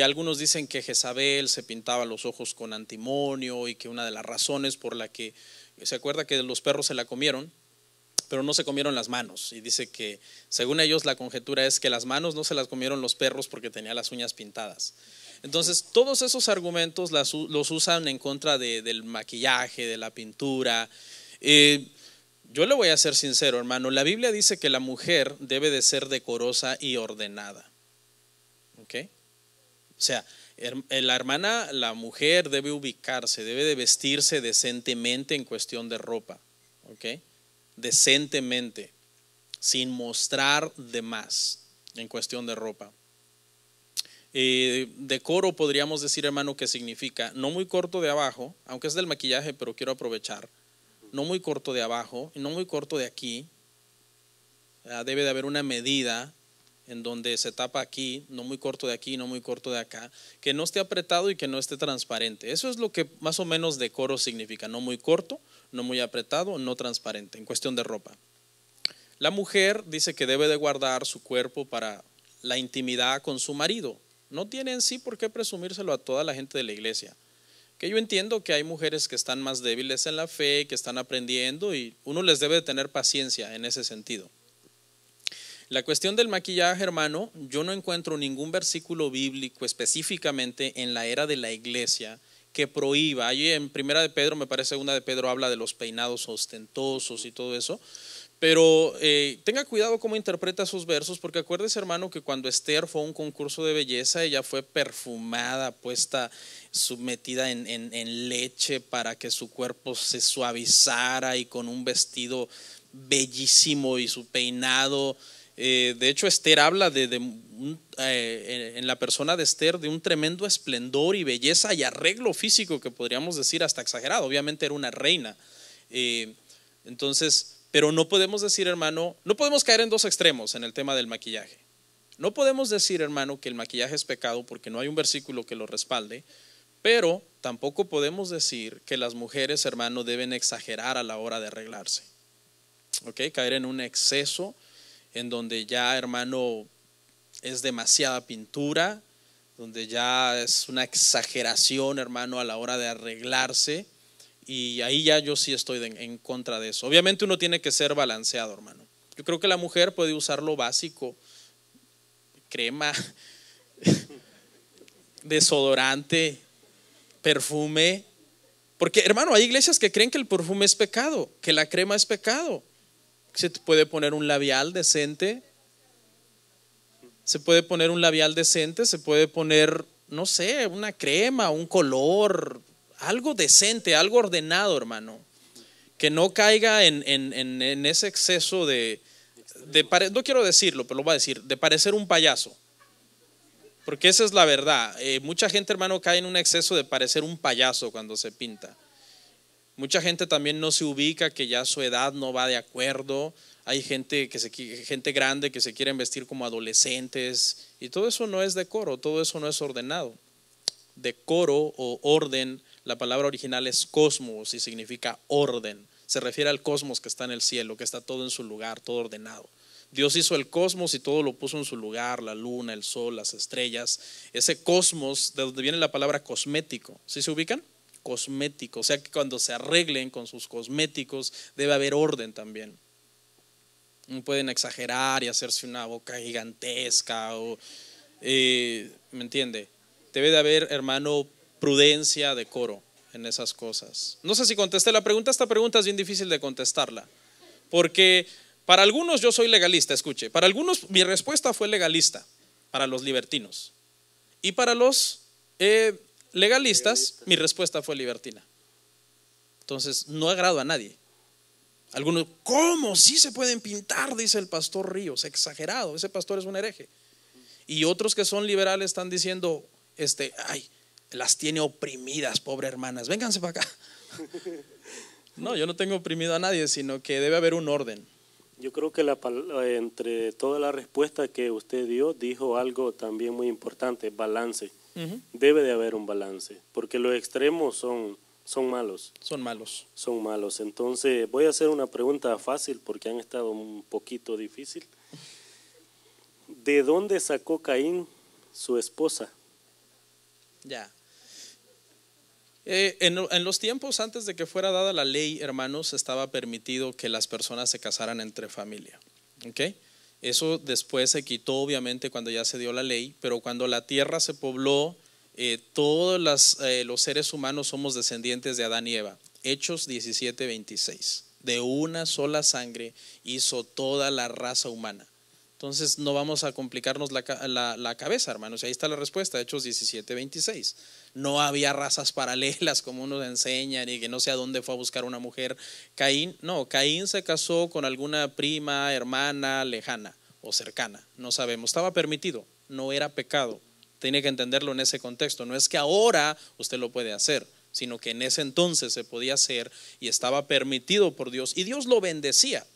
Algunos dicen que Jezabel se pintaba los ojos con antimonio y que una de las razones por la que, se acuerda que los perros se la comieron, pero no se comieron las manos, y dice que según ellos la conjetura es que las manos no se las comieron los perros porque tenía las uñas pintadas. Entonces todos esos argumentos los usan en contra del maquillaje, de la pintura. Yo le voy a ser sincero, hermano, la Biblia dice que la mujer debe de ser decorosa y ordenada, ¿okay? O sea, la mujer debe ubicarse, debe de vestirse decentemente en cuestión de ropa, ¿okay? Decentemente, sin mostrar de más en cuestión de ropa. Decoro podríamos decir, hermano, que significa no muy corto de abajo, aunque es del maquillaje, pero quiero aprovechar, no muy corto de abajo y no muy corto de aquí. Debe de haber una medida en donde se tapa aquí, no muy corto de aquí, no muy corto de acá, que no esté apretado y que no esté transparente. Eso es lo que más o menos decoro significa, no muy corto, no muy apretado, no transparente, en cuestión de ropa. La mujer dice que debe de guardar su cuerpo para la intimidad con su marido. No tiene en sí por qué presumírselo a toda la gente de la iglesia. Que yo entiendo que hay mujeres que están más débiles en la fe, que están aprendiendo y uno les debe de tener paciencia en ese sentido. La cuestión del maquillaje, hermano, yo no encuentro ningún versículo bíblico específicamente en la era de la iglesia que prohíba. Allí en Primera de Pedro, me parece Segunda de Pedro, habla de los peinados ostentosos y todo eso. Pero tenga cuidado cómo interpreta esos versos, porque acuérdese, hermano, que cuando Esther fue a un concurso de belleza, ella fue perfumada, puesta, metida en leche para que su cuerpo se suavizara y con un vestido bellísimo y su peinado. De hecho, Esther habla en la persona de Esther de un tremendo esplendor y belleza y arreglo físico que podríamos decir hasta exagerado. Obviamente era una reina. Entonces, pero no podemos decir, hermano, no podemos caer en dos extremos en el tema del maquillaje. No podemos decir, hermano, que el maquillaje es pecado porque no hay un versículo que lo respalde, pero tampoco podemos decir que las mujeres, hermano, deben exagerar a la hora de arreglarse. ¿Ok? Caer en un exceso en donde ya, hermano, es demasiada pintura, donde ya es una exageración, hermano, a la hora de arreglarse. Y ahí ya yo sí estoy en contra de eso. Obviamente uno tiene que ser balanceado, hermano. Yo creo que la mujer puede usar lo básico: crema, desodorante, perfume. Porque, hermano, hay iglesias que creen que el perfume es pecado, que la crema es pecado. Se puede poner un labial decente. Se puede poner un labial decente, se puede poner, no sé, una crema, un color, algo decente, algo ordenado, hermano. Que no caiga en ese exceso no quiero decirlo, pero lo voy a decir, de parecer un payaso. Porque esa es la verdad. Mucha gente, hermano, cae en un exceso de parecer un payaso cuando se pinta. Mucha gente también no se ubica, que ya su edad no va de acuerdo. Hay gente grande que se quieren vestir como adolescentes y todo eso no es decoro, todo eso no es ordenado. Decoro o orden, la palabra original es cosmos y significa orden. Se refiere al cosmos que está en el cielo, que está todo en su lugar, todo ordenado. Dios hizo el cosmos y todo lo puso en su lugar, la luna, el sol, las estrellas. Ese cosmos, de donde viene la palabra cosmético, ¿sí se ubican? Cosmético, o sea que cuando se arreglen con sus cosméticos debe haber orden también. No pueden exagerar y hacerse una boca gigantesca ¿me entiende? Debe de haber, hermano, prudencia, decoro en esas cosas. No sé si contesté la pregunta. Esta pregunta es bien difícil de contestarla, porque para algunos yo soy legalista, escuche. Para algunos mi respuesta fue legalista, para los libertinos. Y para los legalistas mi respuesta fue libertina. Entonces no agrado a nadie. Algunos, ¿cómo? Sí se pueden pintar, dice el pastor Ríos, exagerado, ese pastor es un hereje. Y otros que son liberales están diciendo, ay, las tiene oprimidas, pobre hermanas, vénganse para acá. No, yo no tengo oprimido a nadie, sino que debe haber un orden. Yo creo que entre toda la respuesta que usted dio, dijo algo también muy importante: balance. Debe de haber un balance, porque los extremos son malos. Son malos. Entonces voy a hacer una pregunta fácil porque han estado un poquito difícil. ¿De dónde sacó Caín su esposa? Ya. En los tiempos antes de que fuera dada la ley, hermanos, estaba permitido que las personas se casaran entre familia. ¿Okay? Eso después se quitó, obviamente, cuando ya se dio la ley, pero cuando la tierra se pobló, todos los seres humanos somos descendientes de Adán y Eva. Hechos 17:26. De una sola sangre hizo toda la raza humana. Entonces no vamos a complicarnos la cabeza, hermanos. Ahí está la respuesta, Hechos 17:26. No había razas paralelas como uno enseña, ni que no sé a dónde fue a buscar una mujer. Caín se casó con alguna prima, hermana, lejana o cercana, no sabemos. Estaba permitido, no era pecado. Tiene que entenderlo en ese contexto. No es que ahora usted lo puede hacer, sino que en ese entonces se podía hacer y estaba permitido por Dios y Dios lo bendecía.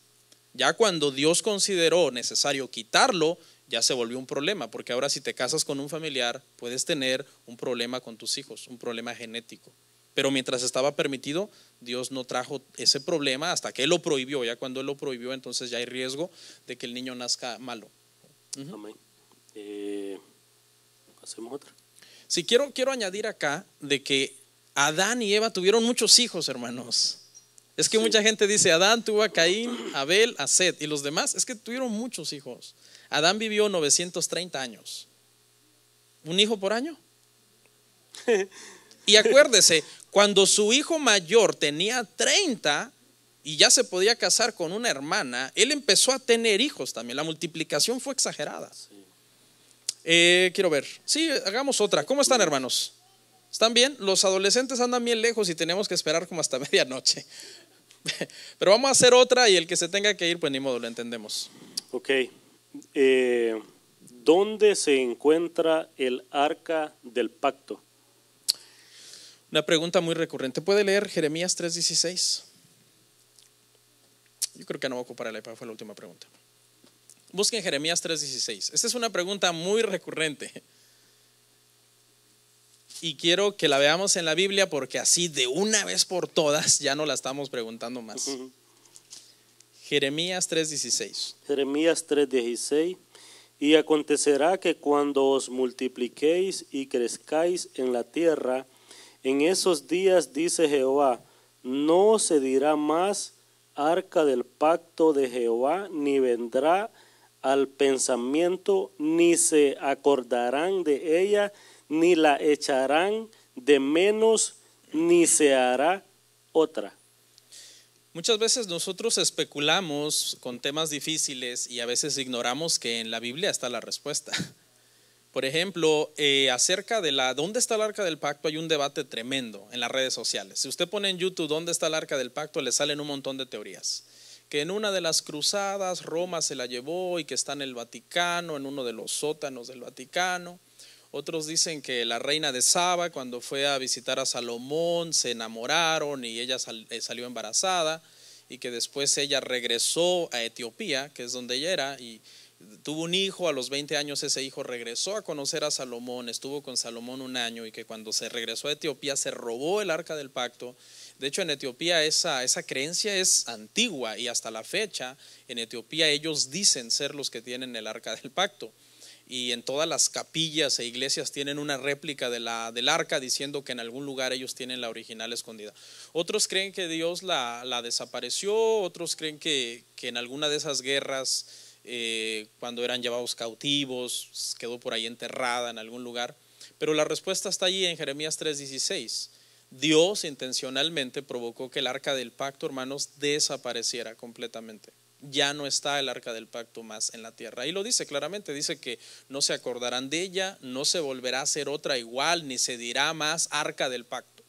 Ya cuando Dios consideró necesario quitarlo, ya se volvió un problema, porque ahora si te casas con un familiar puedes tener un problema con tus hijos, un problema genético. Pero mientras estaba permitido, Dios no trajo ese problema hasta que Él lo prohibió. Ya cuando Él lo prohibió, entonces ya hay riesgo de que el niño nazca malo. Amén. Hacemos otra. Sí, quiero añadir acá de que Adán y Eva tuvieron muchos hijos, hermanos. Es que mucha gente dice, Adán tuvo a Caín, Abel, a Set, y los demás, es que tuvieron muchos hijos. Adán vivió 930 años. ¿Un hijo por año? Y acuérdese, cuando su hijo mayor tenía 30 y ya se podía casar con una hermana, él empezó a tener hijos también. La multiplicación fue exagerada. Quiero ver. Sí, hagamos otra. ¿Cómo están, hermanos? ¿Están bien? Los adolescentes andan bien lejos y tenemos que esperar como hasta medianoche. Pero vamos a hacer otra y el que se tenga que ir, pues ni modo, lo entendemos. Ok. ¿Dónde se encuentra el arca del pacto? Una pregunta muy recurrente. ¿Puede leer Jeremías 3:16? Yo creo que no voy a ocupar el iPad, fue la última pregunta. Busquen Jeremías 3:16. Esta es una pregunta muy recurrente. Y quiero que la veamos en la Biblia porque así de una vez por todas ya no la estamos preguntando más. Jeremías 3:16. Jeremías 3:16. Y acontecerá que cuando os multipliquéis y crezcáis en la tierra, en esos días, dice Jehová, no se dirá más arca del pacto de Jehová, ni vendrá al pensamiento, ni se acordarán de ella, ni la echarán de menos, ni se hará otra. Muchas veces nosotros especulamos con temas difíciles y a veces ignoramos que en la Biblia está la respuesta. Por ejemplo, acerca de dónde está el arca del pacto, hay un debate tremendo en las redes sociales. Si usted pone en YouTube dónde está el arca del pacto, le salen un montón de teorías. Que en una de las cruzadas Roma se la llevó y que está en el Vaticano, en uno de los sótanos del Vaticano. Otros dicen que la reina de Saba, cuando fue a visitar a Salomón, se enamoraron y ella salió embarazada, y que después ella regresó a Etiopía, que es donde ella era, y tuvo un hijo. A los 20 años ese hijo regresó a conocer a Salomón, estuvo con Salomón un año, y que cuando se regresó a Etiopía se robó el arca del pacto. De hecho, en Etiopía esa creencia es antigua, y hasta la fecha en Etiopía ellos dicen ser los que tienen el arca del pacto. Y en todas las capillas e iglesias tienen una réplica del arca, diciendo que en algún lugar ellos tienen la original escondida. Otros creen que Dios la desapareció, otros creen que en alguna de esas guerras, cuando eran llevados cautivos, quedó por ahí enterrada en algún lugar. Pero la respuesta está allí en Jeremías 3:16. Dios intencionalmente provocó que el arca del pacto, hermanos, desapareciera completamente. Ya no está el arca del pacto más en la tierra. Ahí lo dice claramente, dice que no se acordarán de ella, no se volverá a hacer otra igual, ni se dirá más arca del pacto.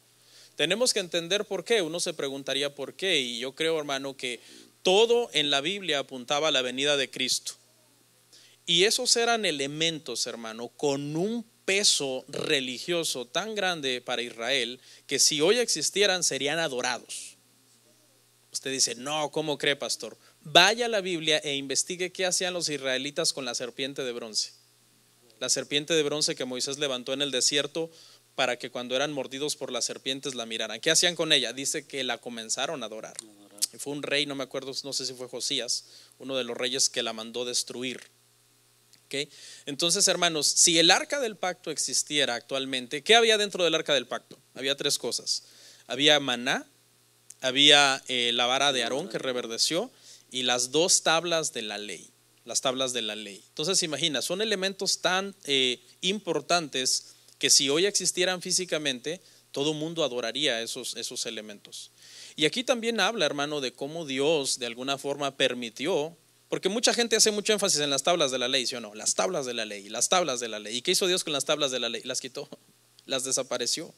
Tenemos que entender por qué. Uno se preguntaría por qué, y yo creo, hermano, que todo en la Biblia apuntaba a la venida de Cristo. Y esos eran elementos, hermano, con un peso religioso tan grande para Israel, que si hoy existieran serían adorados. Usted dice, no, ¿cómo cree, pastor? Vaya a la Biblia e investigue qué hacían los israelitas con la serpiente de bronce. La serpiente de bronce que Moisés levantó en el desierto para que cuando eran mordidos por las serpientes la miraran. ¿Qué hacían con ella? Dice que la comenzaron a adorar. Y fue un rey, no me acuerdo, no sé si fue Josías, uno de los reyes que la mandó destruir. ¿Okay? Entonces, hermanos, si el arca del pacto existiera actualmente, ¿qué había dentro del arca del pacto? Había tres cosas. Había maná, había la vara de Aarón que reverdeció, y las dos tablas de la ley, las tablas de la ley. Entonces imagina, son elementos tan importantes que si hoy existieran físicamente, todo mundo adoraría esos elementos. Y aquí también habla, hermano, de cómo Dios de alguna forma permitió, porque mucha gente hace mucho énfasis en las tablas de la ley, ¿sí o no? Las tablas de la ley, las tablas de la ley. ¿Y qué hizo Dios con las tablas de la ley? Las quitó, las desapareció.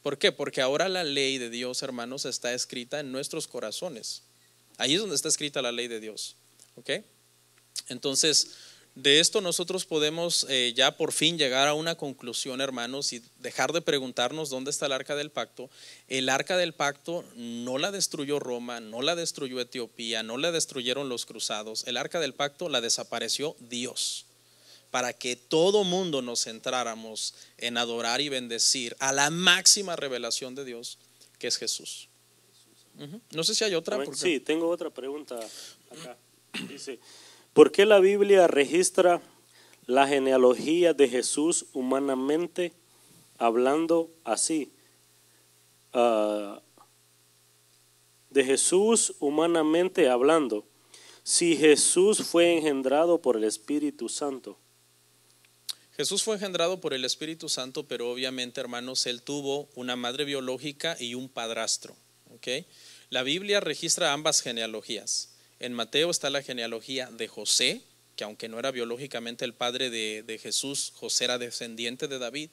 ¿Por qué? Porque ahora la ley de Dios, hermanos, está escrita en nuestros corazones. Ahí es donde está escrita la ley de Dios. ¿Ok? Entonces, de esto nosotros podemos ya por fin llegar a una conclusión, hermanos, y dejar de preguntarnos dónde está el arca del pacto. El arca del pacto no la destruyó Roma, no la destruyó Etiopía, no la destruyeron los cruzados. El arca del pacto la desapareció Dios. para que todo mundo nos centráramos en adorar y bendecir a la máxima revelación de Dios, que es Jesús. No sé si hay otra. Porque... Sí, tengo otra pregunta acá. Dice, ¿por qué la Biblia registra la genealogía de Jesús humanamente hablando así? De Jesús humanamente hablando, si Jesús fue engendrado por el Espíritu Santo. Jesús fue engendrado por el Espíritu Santo, pero obviamente, hermanos, él tuvo una madre biológica y un padrastro. ¿Okay? La Biblia registra ambas genealogías. En Mateo está la genealogía de José, que aunque no era biológicamente el padre de Jesús, José era descendiente de David.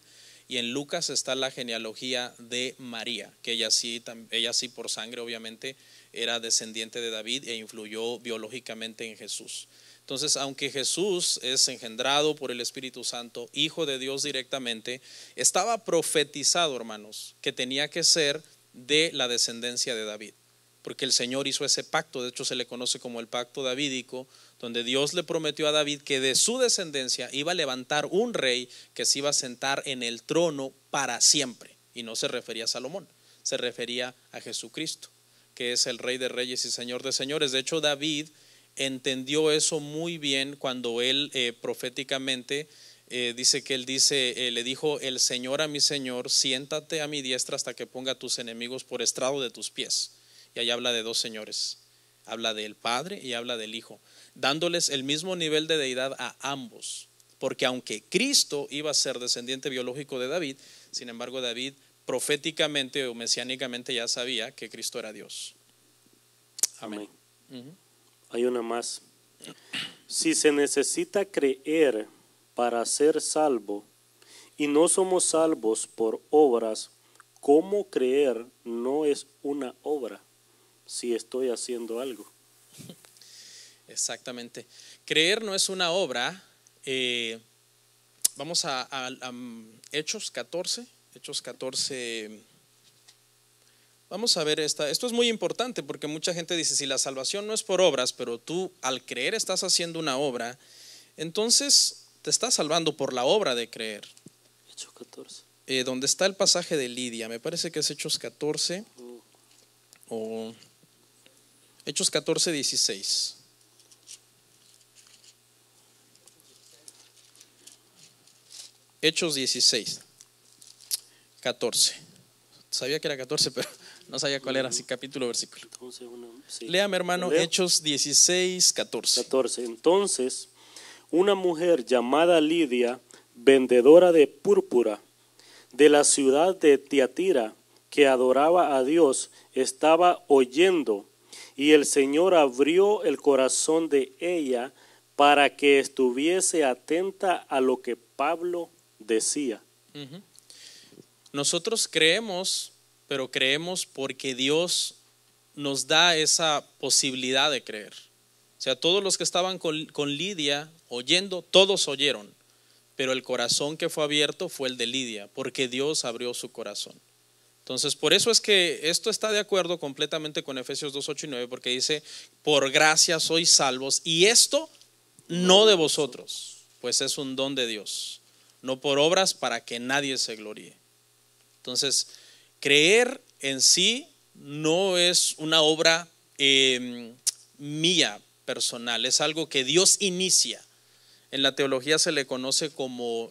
Y en Lucas está la genealogía de María, que ella sí por sangre obviamente era descendiente de David e influyó biológicamente en Jesús. Entonces, aunque Jesús es engendrado por el Espíritu Santo, hijo de Dios directamente, estaba profetizado, hermanos, que tenía que ser de la descendencia de David, porque el Señor hizo ese pacto. De hecho se le conoce como el pacto davídico, donde Dios le prometió a David que de su descendencia iba a levantar un rey que se iba a sentar en el trono para siempre. Y no se refería a Salomón, se refería a Jesucristo, que es el Rey de Reyes y Señor de Señores. De hecho, David entendió eso muy bien cuando él proféticamente dice que le dijo el Señor a mi Señor: siéntate a mi diestra hasta que ponga a tus enemigos por estrado de tus pies. Y ahí habla de dos señores, habla del Padre y habla del Hijo, dándoles el mismo nivel de deidad a ambos, porque aunque Cristo iba a ser descendiente biológico de David, sin embargo David proféticamente o mesiánicamente ya sabía que Cristo era Dios. Amén. Hay una más. Si se necesita creer para ser salvo y no somos salvos por obras, ¿cómo creer no es una obra si estoy haciendo algo? Exactamente. Creer no es una obra. Vamos a Hechos 14. Hechos 14. Vamos a ver esto es muy importante, porque mucha gente dice: si la salvación no es por obras, pero tú al creer estás haciendo una obra, entonces te estás salvando por la obra de creer. Hechos 14. Donde está el pasaje de Lidia, me parece que es Hechos 14 o Hechos 14, 16. Hechos 16, 14. Sabía que era 14, pero no sabía cuál era, así capítulo, versículo. Entonces, sí. Léame, hermano, Hechos 16, 14. Entonces, una mujer llamada Lidia, vendedora de púrpura, de la ciudad de Tiatira, que adoraba a Dios, estaba oyendo, y el Señor abrió el corazón de ella para que estuviese atenta a lo que Pablo decía. Nosotros creemos, pero creemos porque Dios nos da esa posibilidad de creer. O sea, todos los que estaban con Lidia oyendo, todos oyeron, pero el corazón que fue abierto fue el de Lidia, porque Dios abrió su corazón. Entonces, por eso es que esto está de acuerdo completamente con Efesios 2, 8 y 9, porque dice: por gracia sois salvos, y esto no de vosotros, pues es un don de Dios, no por obras para que nadie se gloríe. Entonces, creer en sí no es una obra mía personal, es algo que Dios inicia. En la teología se le conoce como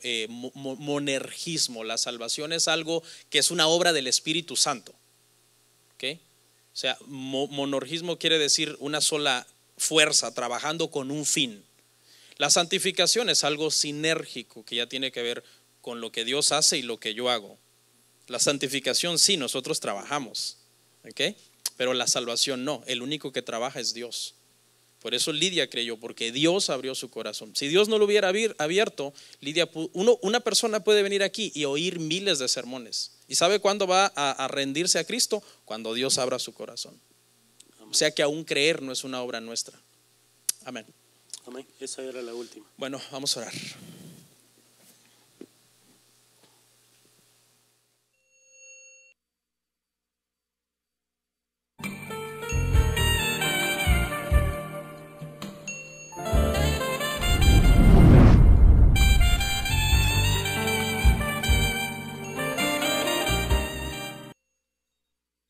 monergismo. La salvación es algo que es una obra del Espíritu Santo. ¿Okay? O sea, monergismo quiere decir una sola fuerza trabajando con un fin. La santificación es algo sinérgico que ya tiene que ver con lo que Dios hace y lo que yo hago. La santificación sí, nosotros trabajamos, ¿okay? Pero la salvación no, el único que trabaja es Dios. Por eso Lidia creyó, porque Dios abrió su corazón. Si Dios no lo hubiera abierto, una persona puede venir aquí y oír miles de sermones. ¿Y sabe cuándo va a rendirse a Cristo? Cuando Dios abra su corazón. O sea que aún creer no es una obra nuestra. Amén. Amén. Esa era la última. Bueno, vamos a orar.